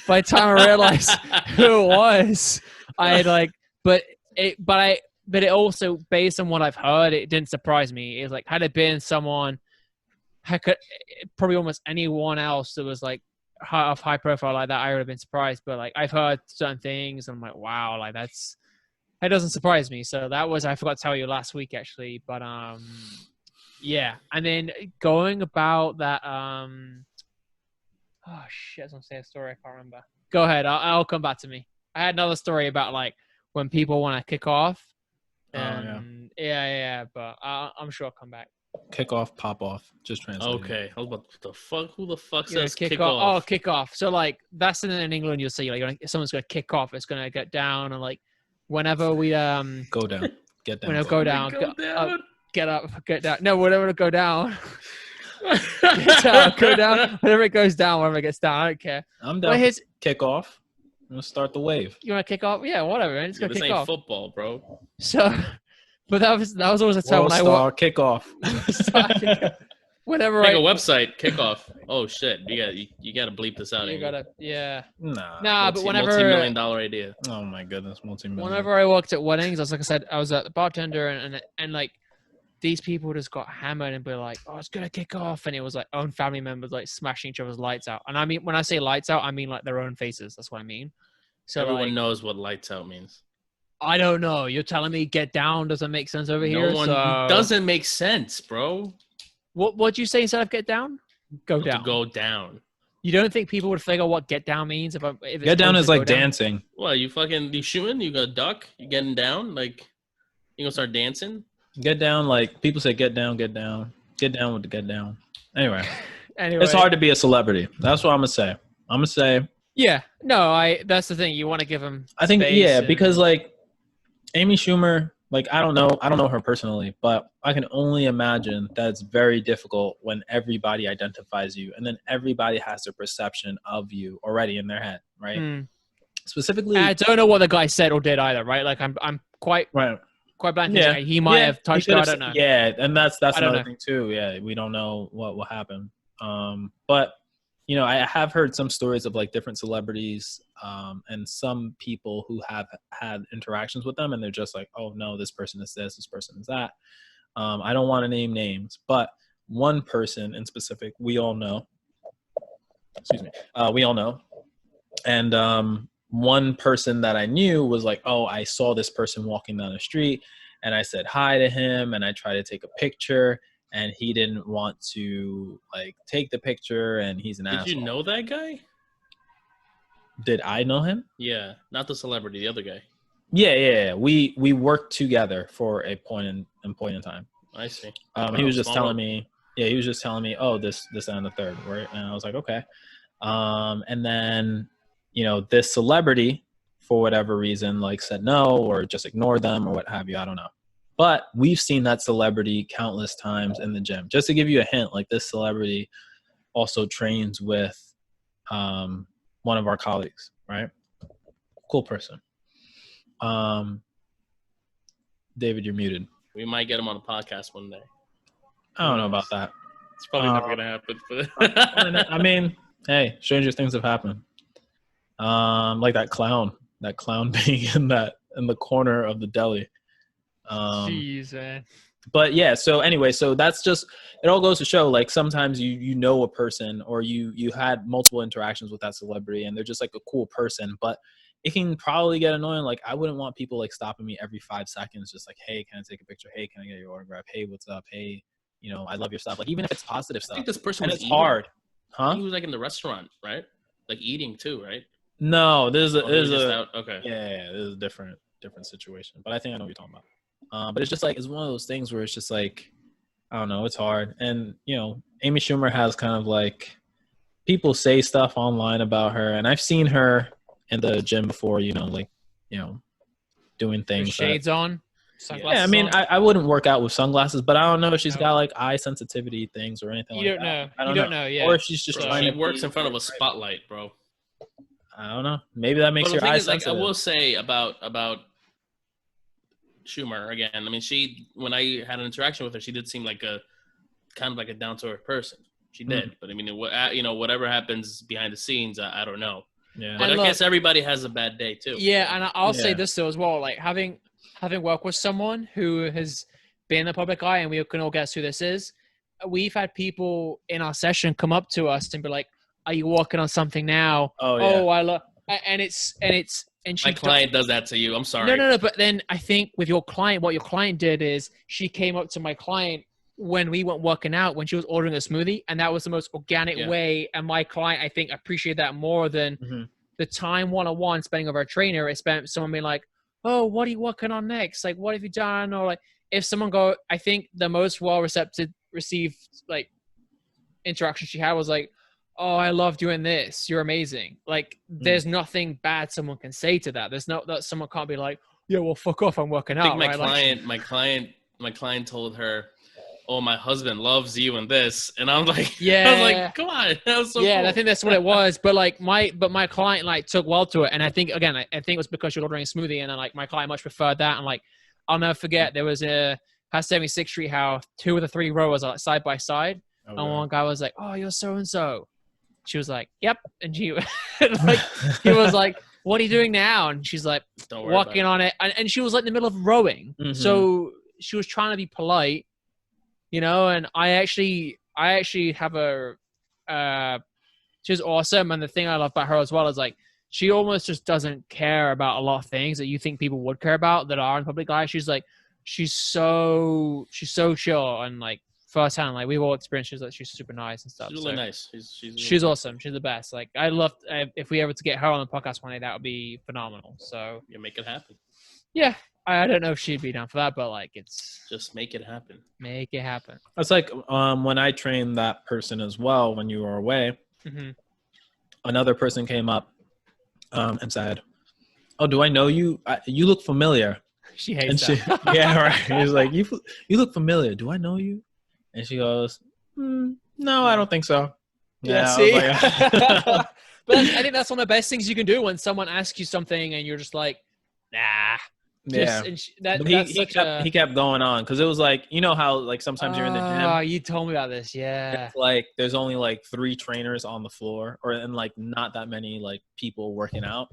by the time I realized who it was, I had like, but it also, based on what I've heard, it didn't surprise me. It was like, had it been someone, probably almost anyone else that was like of high profile like that, I would have been surprised. But like, I've heard certain things, and I'm like, wow, like that doesn't surprise me. So that was, I forgot to tell you last week actually, but yeah. And then going about that, oh shit, I was gonna say a story, I can't remember. Go ahead, I'll come back to me. I had another story about like when people want to kick off. And yeah, but I'm sure I'll come back. Kick off, pop off. Just translate. Okay, I was about what the fuck? Who the fuck Yeah, says kick off? Oh, kick off. So like that's in England, you'll see like someone's gonna kick off. It's gonna get down, and like whenever we Go down. Get down. go down, Go down. get up, get down. No, whatever, go down. Get down, go down. Whenever it goes down, whenever it gets down, I don't care. I'm But down. here's, Kick off. I'm gonna start the wave. you want to kick off? Yeah, whatever. Man. It's Yeah, gonna this kick ain't off. football, bro. So, but that was always a time World when I star kick off. whenever Make I a website kickoff. Oh shit, you gotta bleep this out. you Amy. gotta yeah. Nah. But whenever multi-million dollar idea. Oh my goodness, multi-million. Whenever I worked at weddings, I said, I was at the bartender, and like these people just got hammered and be like, "Oh, it's gonna kick off," and it was like own family members like smashing each other's lights out. And I mean, when I say lights out, I mean like their own faces. That's what I mean. So Everyone like, knows what lights out means. I don't know. You're telling me get down doesn't make sense over No here. one So doesn't make sense, bro. What'd you say instead of get down? Go To down. go down. You don't think people would figure what get down means if it's Get down supposed is to go like down? dancing. What, you shooting? You gonna duck? You getting down? Like, you gonna start dancing? Get down, like people say, get down with the get down. Anyway, Anyway, it's hard to be a celebrity. That's what I'm gonna say. I'm gonna say. Yeah, no, that's the thing. You want to give them. I think space yeah, and- because like Amy Schumer, like I don't know her personally, but I can only imagine that it's very difficult when everybody identifies you, and then everybody has their perception of you already in their head, right? Mm. Specifically, I don't know what the guy said or did either, right? Like I'm quite right. blank. Yeah. He might have he touched could her. I have don't said- know. Yeah, and that's I don't another know. thing too. Yeah, we don't know what will happen. But you know, I have heard some stories of like different celebrities, and some people who have had interactions with them, and they're just like, oh no, this person is this person is that. I don't want to name names, but one person in specific, we all know. Excuse me. We all know, and one person that I knew was like, oh, I saw this person walking down the street, and I said hi to him, and I tried to take a picture, and he didn't want to like take the picture, and he's an asshole. Did you know that guy? Did I know him? Yeah, not the celebrity, the other guy. Yeah. We worked together for a point in time. I see. He was just Small telling world. me, yeah, he was just telling me, oh, this, and the third, right? And I was like, okay. And then, you know, this celebrity, for whatever reason, like said no, or just ignored them, or what have you. I don't know. But we've seen that celebrity countless times in the gym. Just to give you a hint, like this celebrity also trains with one of our colleagues, right? Cool person. David, you're muted. We might get him on a podcast one day. I don't know about that. It's probably never gonna happen. But I mean, hey, stranger things have happened. Like that clown being in the corner of the deli. Jeez, man. But yeah, so anyway, so that's just, it all goes to show, like sometimes you know a person, or you had multiple interactions with that celebrity and they're just like a cool person, but it can probably get annoying. Like I wouldn't want people like stopping me every 5 seconds, just like, hey, can I take a picture? Hey, can I get your autograph? Hey, what's up? Hey, I love your stuff. Like even if it's positive I stuff. think this person And was it's eating. hard. I think Huh? he was like in the restaurant, right? Like eating too, right? No, Or he was just a out? Okay. yeah, there's a different situation. But I think I know what you're talking about. But it's just like, it's one of those things where it's just like, I don't know, it's hard. And Amy Schumer has kind of like, people say stuff online about her, and I've seen her in the gym before, doing With things that, shades on, sunglasses yeah, I mean, on. I wouldn't work out with sunglasses, but I don't know if she's No. got like eye sensitivity things or anything You like don't that. know. I You don't know. Yeah. Or if she's just Bro, trying she to works be in front of a very spotlight, bro. private. I don't know. Maybe that makes But the your thing eyes is, like, I sensitive. will say about Schumer again. I mean, when I had an interaction with her, she did seem like a kind of like a down to earth person. She did, but I mean, whatever happens behind the scenes, I don't know. Yeah. But And I look, guess everybody has a bad day too. Yeah, so. and I'll say Yeah. this though as well. Like having worked with someone who has been in the public eye, and we can all guess who this is. We've had people in our session come up to us and be like, "Are you working on something now?" Oh, yeah. Oh, I love, and she My client does that to you. I'm sorry. No. But then I think with your client, what your client did is she came up to my client when we went working out, when she was ordering a smoothie, and that was the most organic Yeah. way. And my client, I think, appreciated that more than Mhm. the time one-on-one spending with our trainer. It spent someone being like, "Oh, what are you working on next? Like, what have you done?" Or like, if someone I think the most received like interaction she had was like, "Oh, I love doing this. You're amazing." Like, there's nothing bad someone can say to that. There's no that someone can't be like, "Yeah, well, fuck off. I'm working I think out." Right? my client told her, "Oh, my husband loves you and this," and I'm like, Yeah. I was like, "Come on, that was so yeah, cool." I think that's what it was. But like my client like took well to it, and I think again, I think it was because she was ordering a smoothie, and then like my client much preferred that. And like I'll never forget, there was past 76th Street how 2 of the 3 rowers are like side by side, Oh, and God. one guy was like, "Oh, you're so and so." She was like, "Yep," and she like he was like, "What are you doing now?" And she's like, Don't worry "Walking about on it," and she was like in the middle of rowing, Mhm. so she was trying to be polite, and I actually have a she's awesome. And the thing I love about her as well is like she almost just doesn't care about a lot of things that you think people would care about that are in public eye. She's so chill, and like firsthand, like we've all experienced, she's super nice and it. stuff. She's really nice. She's She's awesome. She's the best. Like I love if we ever to get her on the podcast one day, that would be phenomenal. So You make it happen. yeah, I don't know if she'd be down for that, but like it's Just make it happen. make it happen. That's like when I trained that person as well when you were away. Mm-hmm. Another person came up and said, "Oh, do I know you? You look familiar." She And hates she, that. yeah, right. He's like, you look familiar. Do I know you? And she goes, no, I don't think so. Yeah, I was see? like, But I think that's one of the best things you can do when someone asks you something and you're just like, nah. yeah. And But that's he kept going on because it was like, you know how like sometimes you're in the Oh, gym, you told me about this. Yeah. it's like there's only like 3 trainers on the floor, and like not that many like people working out.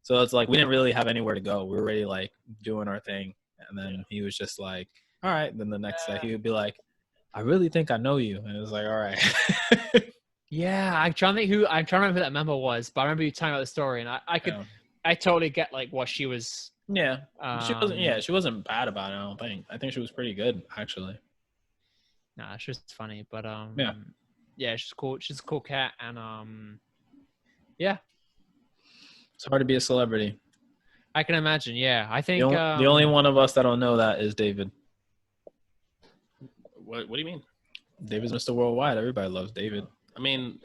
So it's like we didn't really have anywhere to go. We were already like doing our thing, and then he was just like, "All right." Then the next day he would be like, "I really think I know you," and it was like, "All right." Yeah, I'm trying to remember who that member was, but I remember you telling about the story, and Yeah. I totally get like what she was. Yeah. She wasn't. Um, Yeah, she wasn't bad about it. I don't think. I think she was pretty good actually. Nah, it's just funny, but Yeah. yeah, she's cool. She's a cool cat, and yeah, It's hard to be a celebrity. I can imagine. Yeah, I think The only one of us that don't know that is David. What do you mean? David's Mr. Worldwide. Everybody loves David. I mean,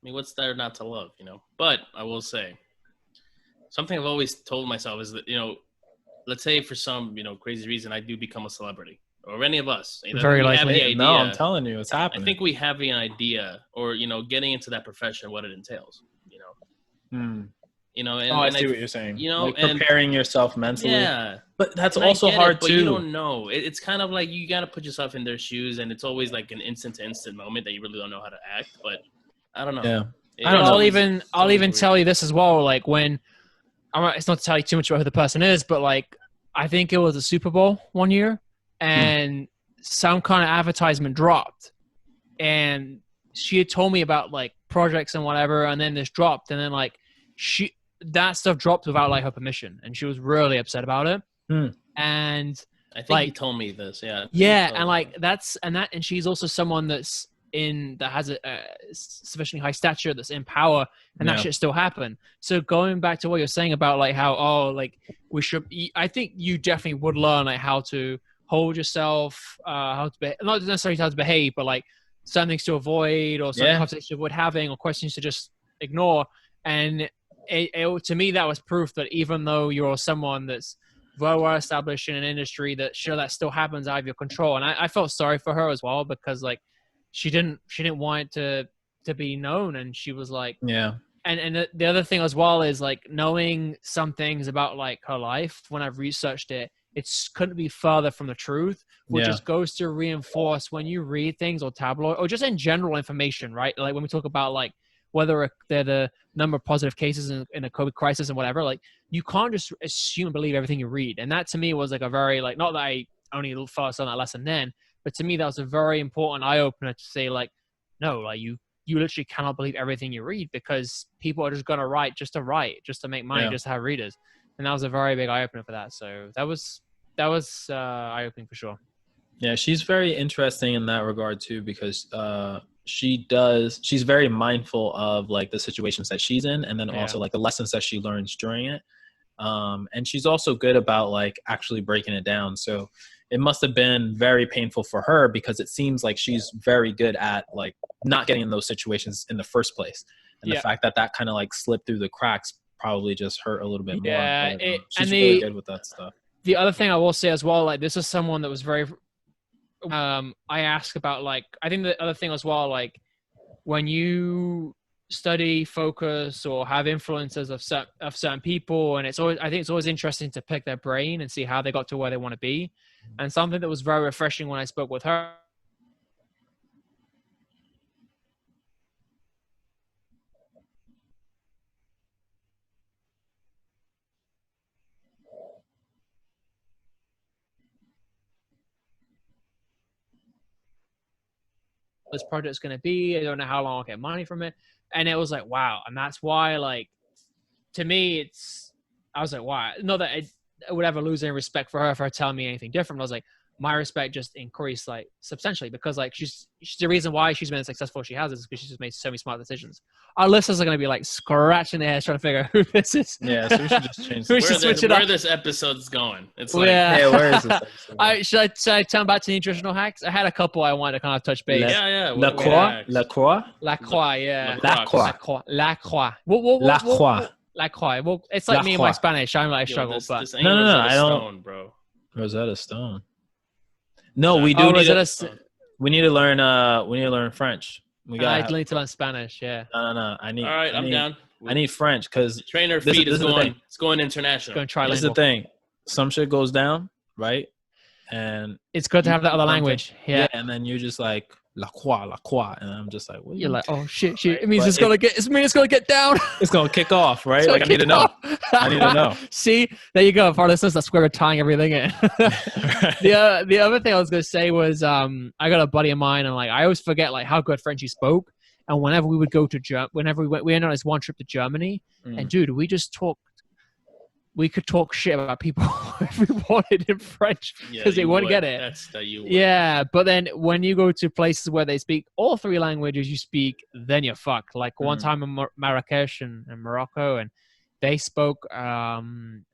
what's there not to love, But I will say, something I've always told myself is that, let's say for some, crazy reason, I do become a celebrity, or any of us, Very we have likely. the idea. No, I'm telling you, it's I happening. think we have an idea, or getting into that profession, what it entails. Hmm. And I and see what you're saying. and preparing yourself mentally. yeah, But that's and I also get hard it, but too. you don't know. It's kind of like you got to put yourself in their shoes, and it's always like an instant to instant moment that you really don't know how to act. But I don't know. Yeah. I don't know. I'll even weird. tell you this as well. Like when it's not to tell you too much about who the person is, but like I think it was a Super Bowl one year, and some kind of advertisement dropped, and she had told me about like projects and whatever, and then this dropped, and then like that stuff dropped without like her permission, and she was really upset about it. And I think you told me this, and like and she's also someone that has a sufficiently high stature, that's in power, and that shit still happen. So going back to what you're saying about like how like we should, I think you definitely would learn like how to hold yourself, how to not necessarily how to behave, but like some things to avoid, or some conversations to avoid having, or questions to just ignore. And to me, that was proof that even though you're someone that's very well established in an industry, that that still happens out of your control. And I felt sorry for her as well, because like she didn't want it to be known, and she was like, and the other thing as well is like knowing some things about like her life. When I've researched it, couldn't be further from the truth, which just goes to reinforce when you read things or tabloid or just in general information, right? Like when we talk about like whether they're the number of positive cases in a COVID crisis and whatever, like you can't just assume and believe everything you read. And that to me was like a very like, not that I only first learned that lesson then, but to me that was a very important eye opener to say like, no, like you literally cannot believe everything you read, because people are just gonna write just to make money, just to have readers. And that was a very big eye opener for that. So that was eye-opening for sure. Yeah, she's very interesting in that regard too, because she's very mindful of like the situations that she's in, and then also like the lessons that she learns during it. And she's also good about like actually breaking it down. So it must have been very painful for her, because it seems like she's very good at like not getting in those situations in the first place. And the fact that kind of like slipped through the cracks probably just hurt a little bit more. But, she's really good with that stuff. The other thing I will say as well, like this is someone that was very, I asked about like, I think the other thing as well, like when you study, focus, or have influences of certain people, and I think it's always interesting to pick their brain and see how they got to where they want to be. And something that was very refreshing when I spoke with her this project's going to be. I don't know how long I'll get money from it. And it was like, wow. And that's why, like, to me, I was like, wow. Not that I would ever lose any respect for her telling me anything different. I was like, my respect just increased like substantially, because like she's the reason why she's been as successful as she has is because she's just made so many smart decisions. Our listeners are going to be like scratching their heads trying to figure out who this is. Yeah, so we should just change where this episode's going. It's like, where is this episode? Should I turn back to nutritional hacks? I had a couple I wanted to kind of touch base. La Croix. La Croix. La Croix. Well, it's like me and my Spanish. I'm like struggle, but no, I don't. Stone, bro. Rosetta Stone. No, we do. We need to learn. We need to learn French. I need to learn Spanish. Yeah. No. All right, I'm down. I need French because trainer feed is going. It's going international. Going trilingual. This is the thing. Some shit goes down, right? And it's good to have that other language. Yeah. And then you're just like la croix, and I'm just like, what? You're like, oh shit. It means it's gonna get down. It's gonna kick off, right? Like I need to know. I need to know. See, there you go. For our listeners, that's where we're tying everything in. The other thing I was gonna say was, I got a buddy of mine, and like I always forget like how good French he spoke. And whenever we would go to whenever we went on this one trip to Germany, and dude, we could talk shit about people if we wanted in French because they wouldn't get it. Yeah, but then when you go to places where they speak all three languages you speak, then you're fucked. Like one time in Marrakesh and Morocco, and they spoke, I'm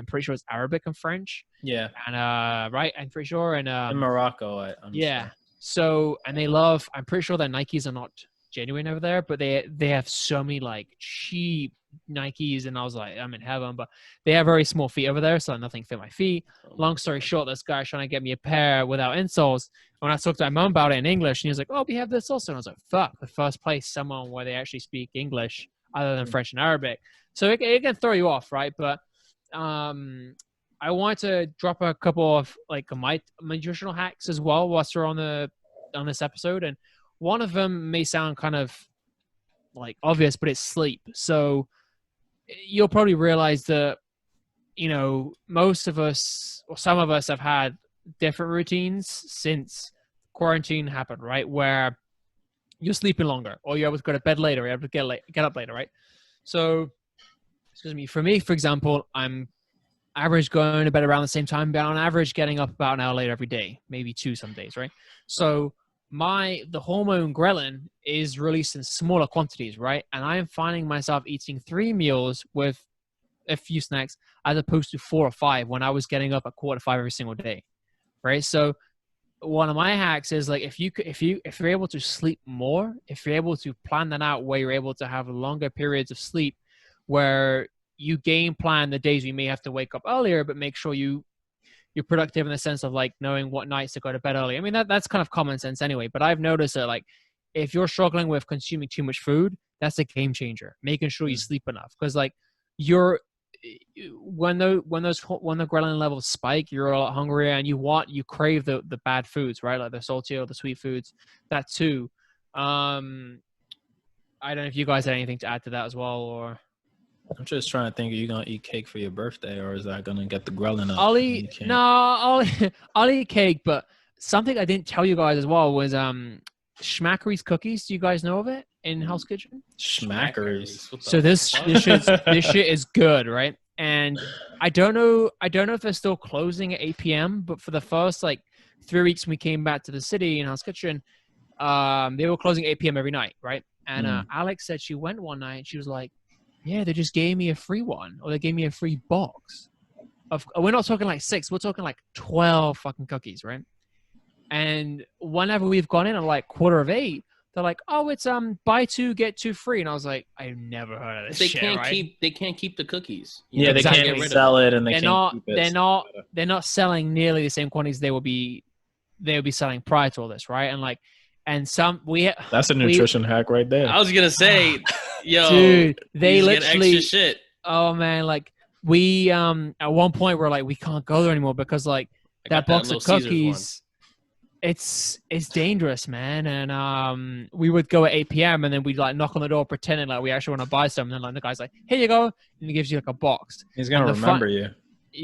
pretty sure it's Arabic and French. Yeah. And right, I'm pretty sure. And in Morocco, I'm yeah. sure. So, and they love, I'm pretty sure their Nikes are not genuine over there, but they have so many like cheap Nikes, and I was like, I'm in heaven. But they have very small feet over there, so nothing fit my feet. Long story short, this guy's trying to get me a pair without insoles. When I talked to my mom about it in English, and he was like, "Oh, we have this also," and I was like, "Fuck!" The first place someone where they actually speak English other than French and Arabic, so it can throw you off, right? But I want to drop a couple of like my nutritional hacks as well whilst we're on this episode, and one of them may sound kind of like obvious, but it's sleep. So you'll probably realize that, you know, most of us or some of us have had different routines since quarantine happened, right? Where you're sleeping longer or you're able to go to bed later, you're able to get up later, right? So, excuse me, for me, for example, I'm average going to bed around the same time, but on average getting up about an hour later every day, maybe 2 some days, right? So the hormone ghrelin is released in smaller quantities, right? And I am finding myself eating 3 meals with a few snacks as opposed to 4 or 5 when I was getting up at 4:45 every single day, right? So one of my hacks is like if you're able to sleep more, if you're able to plan that out where you're able to have longer periods of sleep, where you game plan the days you may have to wake up earlier, but make sure you're productive in the sense of like knowing what nights to go to bed early. I mean, that's kind of common sense anyway, but I've noticed that like if you're struggling with consuming too much food, that's a game changer. Making sure you sleep enough. Cause like when the ghrelin levels spike, you're a lot hungrier and you crave the bad foods, right? Like the salty or the sweet foods, that too. I don't know if you guys had anything to add to that as well, or. I'm just trying to think, are you going to eat cake for your birthday, or is that going to get the ghrelin up? I'll eat cake, but something I didn't tell you guys as well was Schmackery's cookies. Do you guys know of it in Hell's Kitchen? Schmackery's. So this shit is good, right? And I don't know if they're still closing at 8 p.m., but for the first like 3 weeks when we came back to the city in Hell's Kitchen, they were closing at 8 p.m. every night, right? And Alex said she went one night and she was like, yeah, they just gave me a free one, or they gave me a free box. We're not talking like 6, we're talking like 12 fucking cookies, right? And whenever we've gone in at like 7:45, they're like, "Oh, it's buy 2 get 2 free," and I was like, "I've never heard of this shit." They can't keep the cookies. Yeah, they can't sell it, and they're not selling nearly the same quantities they would be selling prior to all this, right? And like, that's a nutrition hack right there. I was gonna say, yo, dude, they literally extra shit. Oh man, like we at one point we're like, we can't go there anymore because like that box of cookies, it's dangerous, man. And we would go at 8 p.m. and then we'd like knock on the door pretending like we actually want to buy something, and then like the guy's like, "Here you go," and he gives you like a box. He's gonna remember you.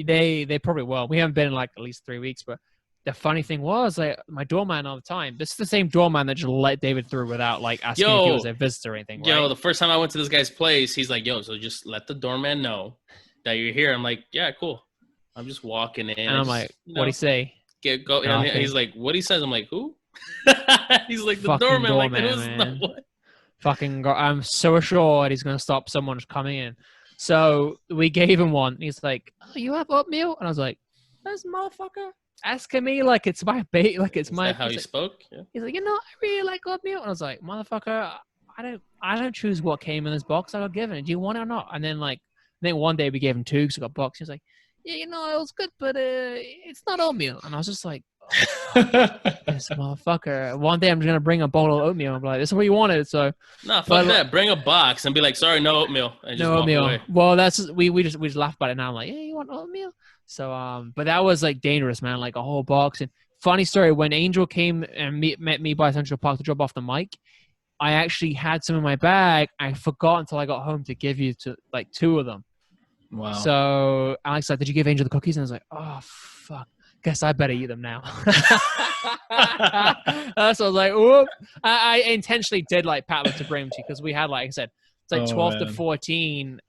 They probably will. We haven't been in like at least 3 weeks, but the funny thing was, like, my doorman all the time, this is the same doorman that just let David through without like asking if he was a visitor or anything. Right? The first time I went to this guy's place, he's like, "Yo, so just let the doorman know that you're here." I'm like, "Yeah, cool." I'm just walking in, and I'm like, "What'd he say?" Go. And he's like, "What he says?" I'm like, "Who?" He's like, "The doorman." Like, what? Fucking, I'm so assured he's gonna stop someone coming in. So we gave him one. He's like, "Oh, you have oatmeal?" And I was like, "This motherfucker asking me like it's my bait, like it's my." Is that how he spoke? Yeah. He's like, "I really like oatmeal," and I was like, "Motherfucker, I don't choose what came in this box. I got given it. Do you want it or not?" And then like, I think one day we gave him 2 because we got a box. He was like, "Yeah, it was good, but it's not oatmeal." And I was just like, this motherfucker. One day I'm just gonna bring a bottle of oatmeal. I'm like, "This is what you wanted." So fuck that. Bring a box and be like, "Sorry, no oatmeal." And just no oatmeal. Away. Well, that's we just laugh about it now. I'm like, "Yeah, you want oatmeal?" So but that was like dangerous, man. Like a whole box. And funny story, when Angel came and met me by Central Park to drop off the mic, I actually had some in my bag. I forgot until I got home to give you to like 2 of them. Wow. So Alex said, "Did you give Angel the cookies?" And I was like, "Oh fuck, guess I better eat them now." So I was like, "Whoop!" I intentionally did like pat them to bring them to you because we had, like I said, it's like 12 to 14.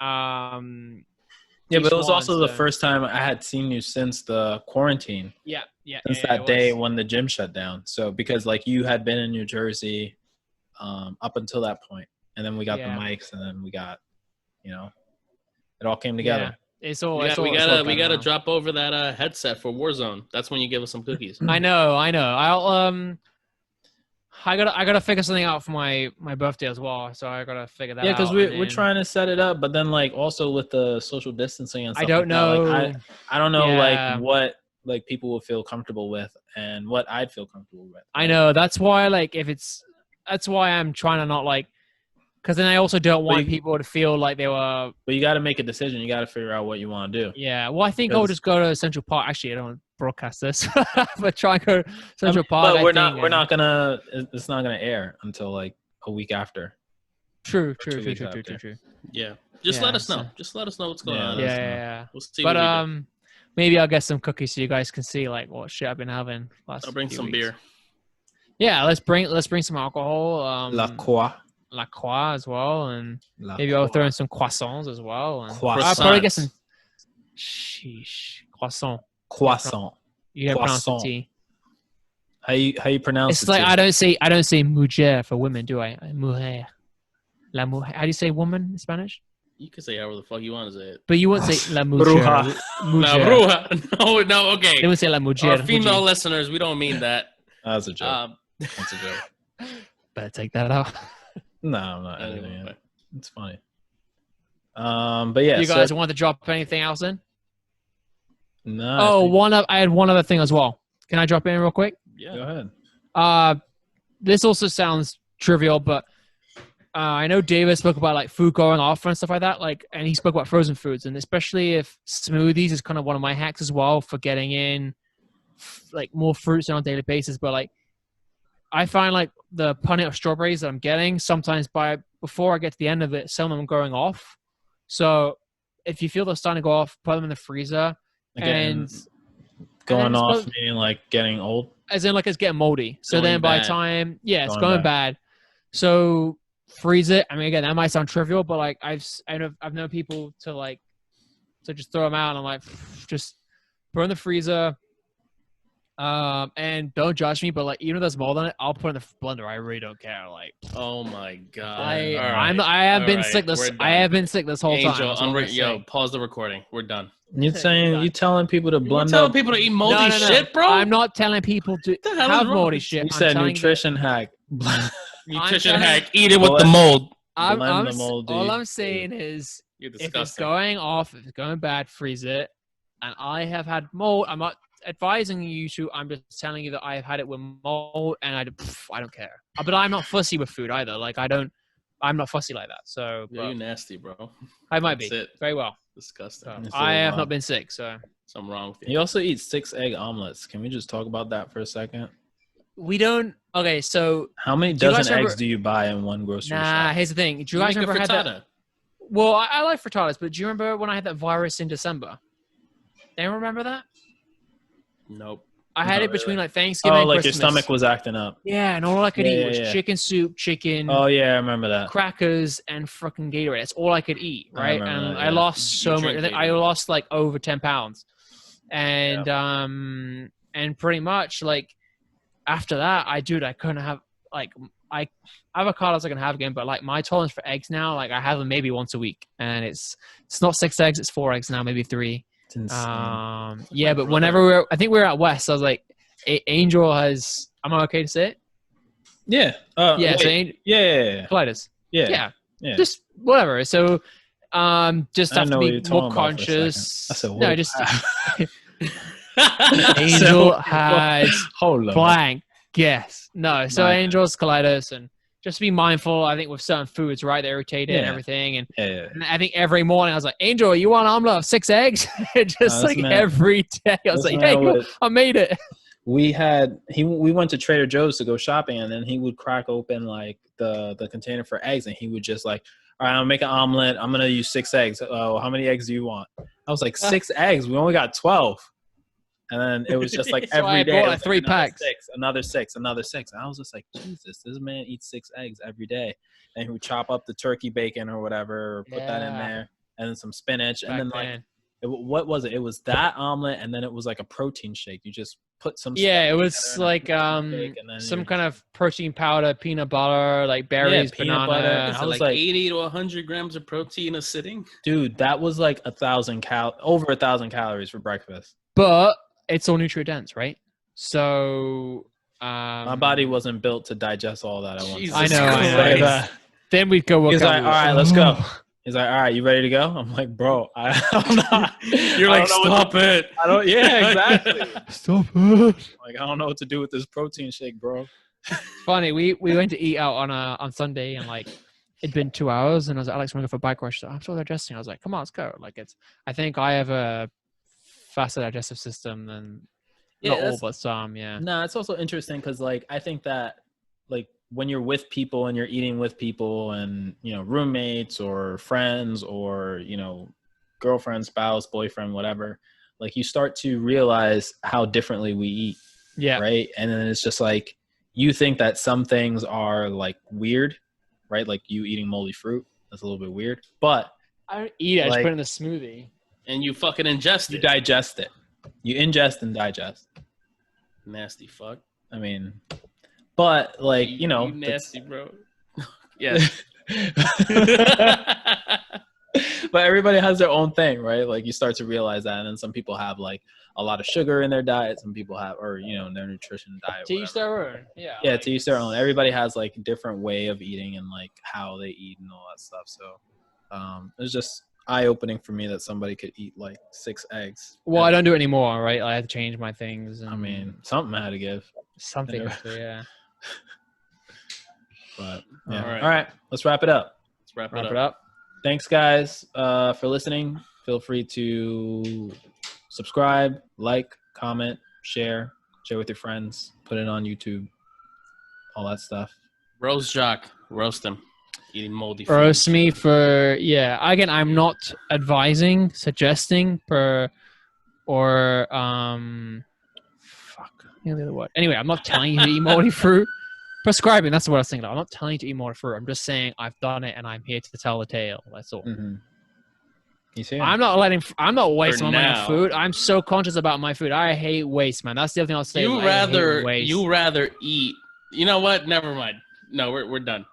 Yeah, but it was also the first time I had seen you since the quarantine. Yeah. Since that day when the gym shut down. So because like you had been in New Jersey up until that point, and then we got the mics, and then we got, it all came together. Yeah. We gotta drop over that headset for Warzone. That's when you give us some cookies. I know. I gotta figure something out for my birthday as well. So I gotta figure that out. Yeah, because and we're then- trying to set it up, but then like also with the social distancing and I stuff don't like that, like know. I don't know Yeah. like what like people will feel comfortable with and what I'd feel comfortable with. I Like, know. That's why that's why I'm trying to not like, because then I also don't But want you- people to feel like they were. but you got to make a decision. You got to figure out what you want to do. Yeah. Well, I think I'll Because- just go to Central Park. Actually, I don't want to broadcast this, but try and go to Central Park. But I we're think, not not gonna. It's not gonna air until like a week after. True. 2 weeks after. Yeah. Just Yeah, let us know. so- Just let us know what's going Yeah, on. let us know. Yeah. We'll see But what we do. maybe I'll get some cookies so you guys can see like what shit I've been having last. I'll bring few some weeks. beer. Yeah, let's bring some alcohol. La Croix. La Croix as well, and La maybe I'll Croix. throw in some croissants as well. And Croissants. I'll probably get some. Sheesh, croissant. Croissant. You gotta pronounce the Croissant. T. How you pronounce It's it? like too? I don't say mujer for women, do I? Mujer. La mujer. How do you say woman in Spanish? You can say however the fuck you want to say it. But you won't say la mujer. Bruja. No, Mujer. bruja. No, okay. They won't say la mujer. Our female mujer. listeners, we don't mean that. That's a joke. Um, That's a joke. Better take that out. No, I'm not editing anyway. it. It's funny. But yeah. You guys so, want to drop anything else in? no. Oh, I had one other thing as well. Can I drop in real quick? Go Yeah. ahead. This also sounds trivial, but I know David spoke about like food going off and stuff like that. Like, and he spoke about frozen foods, and especially if smoothies is kind of one of my hacks as well for getting in like more fruits on a daily basis. But like, I find like the punnet of strawberries that I'm getting sometimes before I get to the end of it, some of them are going off. So if you feel they're starting to go off, put them in the freezer. Again, And going it's off supposed- meaning like getting old. as in like it's getting moldy. So Going then by bad. the time, yeah, it's Going going bad. So freeze it. I mean, again, that might sound trivial, but like I've known people to just throw them out. And I'm like, just put in the freezer. And don't judge me, but like even if there's mold on it, I'll put it in the blender. I really don't care. Like Oh my god. I All right. have been All right. sick We're this. done. I have been sick this whole Angel, time. That's all I'm gonna yo, say. pause the recording. We're done. You saying you telling people to You're blend telling up? people to eat moldy No. shit, bro? I'm not telling people to the hell is have wrong moldy with shit. You I'm said telling nutrition hack. Nutrition I'm telling- hack. Eat it with the Blend- mold. Blend the moldy all I'm food. saying is You're if it's disgusting. going off, if it's going bad, freeze it. And I have had mold. I'm not advising you to. I'm just telling you that I've had it with mold, and I don't care. But I'm not fussy with food either. Like I'm not fussy like that. So Yeah, you're nasty, bro. I might That's be it. very well. Disgusting. So, It's I really have wrong. not been sick. So Something wrong with you. You also eat 6 egg omelets. Can we just talk about that for a second? we don't. Okay, so How many Do you guys dozen eggs ever- do you buy in one grocery nah. shop? Here's the thing. Do you You guys make a remember I had that? frittata. Well, I like frittatas, but do you remember when I had that virus in December? Anyone remember that? Nope. I had Not it between like Thanksgiving Oh, and like your Christmas. stomach was acting up. Yeah, and all I could Yeah, eat yeah, was yeah. chicken soup, chicken, Oh yeah, I remember that. crackers, and fucking Gatorade. That's all I could eat, I right? remember And that, I yeah. lost You so much. drink I think I Gatorade. lost like over 10 pounds. And and pretty much like after that, I couldn't have like avocados I can have again, but like my tolerance for eggs now, like I have them maybe once a week, and it's not 6 eggs, it's 4 eggs now, maybe 3. It's insane. Yeah, but brother. whenever I think we were at West, I was like, Angel has. Am I okay to say it? Yeah. Yeah. Wait. So Yeah. colitis. Yeah. Yeah. Yeah. Just whatever. So, just I have to know what be you're talking more about for a second. conscious. I said, No, whoa. just I said, Angel whoa. has Hold on. blank. Yes. No. So Blank. Angel's colitis, and just be mindful. I think with certain foods, right? They're irritated and Yeah. everything, and Yeah. And I think every morning I was like, Angel, you want an omelet of 6 eggs? Just this like man- every day. I was this like, man hey, would- I made it. we went to Trader Joe's to go shopping, and then he would crack open like the container for eggs, and he would just like, all right, I'm gonna make an omelet. I'm gonna use 6 eggs. Oh, how many eggs do you want? I was like, 6 eggs. We only got 12. And then it was just like So I every day. bought, it like, was 3 another packs. 6, another 6, another 6. And I was just like, Jesus, this man eats 6 eggs every day. And he would chop up the turkey bacon or whatever, or put that in Yeah. there, and then some spinach, and Back then like then. what was it? It was that omelet, and then it was like a protein shake. You just put some. Yeah, stuff it was together in a like protein shake, and then some you- kind of protein powder, peanut butter, like berries, peanut banana. butter. Is I it was like like- 80 to 100 grams of protein a sitting? Dude, that was like over 1,000 calories for breakfast. But it's all nutrient dense, right? So My body wasn't built to digest all that at once. Jesus I know. Say that. Then we'd go work He's like, out. all right, let's go. He's like, all right, you ready to go? I'm like, bro, I'm not. You're I like, don't know what stop it. I don't. Yeah, exactly. Stop it. Like, I don't know what to do with this protein shake, bro. Funny, we went to eat out on Sunday, and like it'd been 2 hours, and I was like, Alex, want to go for a bike rush? I'm still digesting. I was like, come on, let's go. Like I think I have a faster digestive system than not all, but some. Yeah. No, it's also interesting because like I think that like when you're with people and you're eating with people and roommates or friends or girlfriend, spouse, boyfriend, whatever, like you start to realize how differently we eat. Yeah. Right. And then it's just like you think that some things are like weird, right? Like you eating moldy fruit, that's a little bit weird. But I don't eat it. I just like, put it in the smoothie. And you fucking ingest you it. digest it. You ingest and digest. Nasty fuck. I mean, but like You nasty, bro. Yeah. But everybody has their own thing, right? Like you start to realize that, and then some people have like a lot of sugar in their diet. Some people have, or their nutrition diet. To each their own. Yeah. Yeah, like, to each their own. Everybody has like a different way of eating and like how they eat and all that stuff. So it's just eye-opening for me that somebody could eat like 6 eggs. Well, I don't do it anymore, right? I had to change my things. And I mean, something had to give. something. anyway. Yeah. But yeah. All right. All right, let's wrap it up. Let's wrap Wrap it it up. up. Thanks, guys, for listening. Feel free to subscribe, like, comment, share with your friends, put it on YouTube, all that stuff. Roast Jock. Roast him. Eating moldy food. Roast me for Again, I'm not advising, suggesting or the other word. Anyway, I'm not telling you to eat moldy fruit. Prescribing, that's what I was thinking. I'm not telling you to eat moldy fruit. I'm just saying I've done it and I'm here to tell the tale. That's all. Mm-hmm. You see? I'm not wasting my now. food. I'm so conscious about my food. I hate waste, man. That's the other thing I'll say. You I hate waste. rather eat. You know what? Never mind. No, we're done.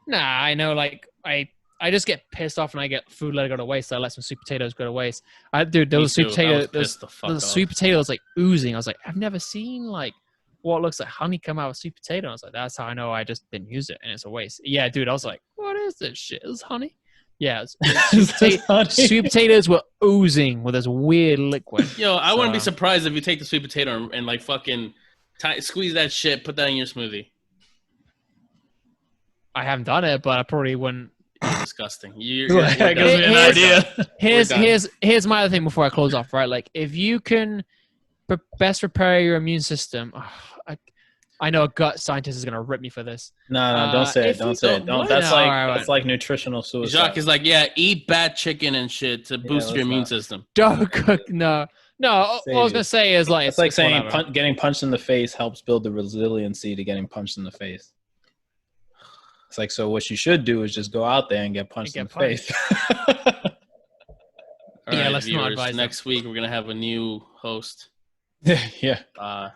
Nah, I know. Like I just get pissed off when I get food let it go to waste. I let some sweet potatoes go to waste. Dude, those sweet potatoes, those sweet potatoes like oozing. I was like, I've never seen like what looks like honey come out of sweet potato. I was like, that's how I know I just didn't use it and it's a waste. Yeah, dude, I was like, what is this shit? Is honey? Yeah, sweet potatoes were oozing with this weird liquid. Yo, I wouldn't be surprised if you take the sweet potato and like fucking squeeze that shit, put that in your smoothie. I haven't done it, but I probably wouldn't. You're disgusting. That gives me an idea. Here's my other thing before I close off. Right, like if you can best prepare your immune system. I know a gut scientist is gonna rip me for this. No, don't say it. Don't say it. Don't. That's no, like right. that's like nutritional suicide. Jacques is like, yeah, eat bad chicken and shit to boost your immune system. Don't cook. No. What I was gonna say is like it's like saying getting punched in the face helps build the resiliency to getting punched in the face. It's like, so what you should do is just go out there and get punched in the face. All right, let's not advise them. Next week we're gonna have a new host. Yeah. All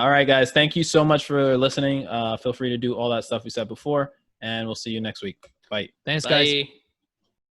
right, guys. Thank you so much for listening. Feel free to do all that stuff we said before, and we'll see you next week. Bye. Thanks, guys. Bye.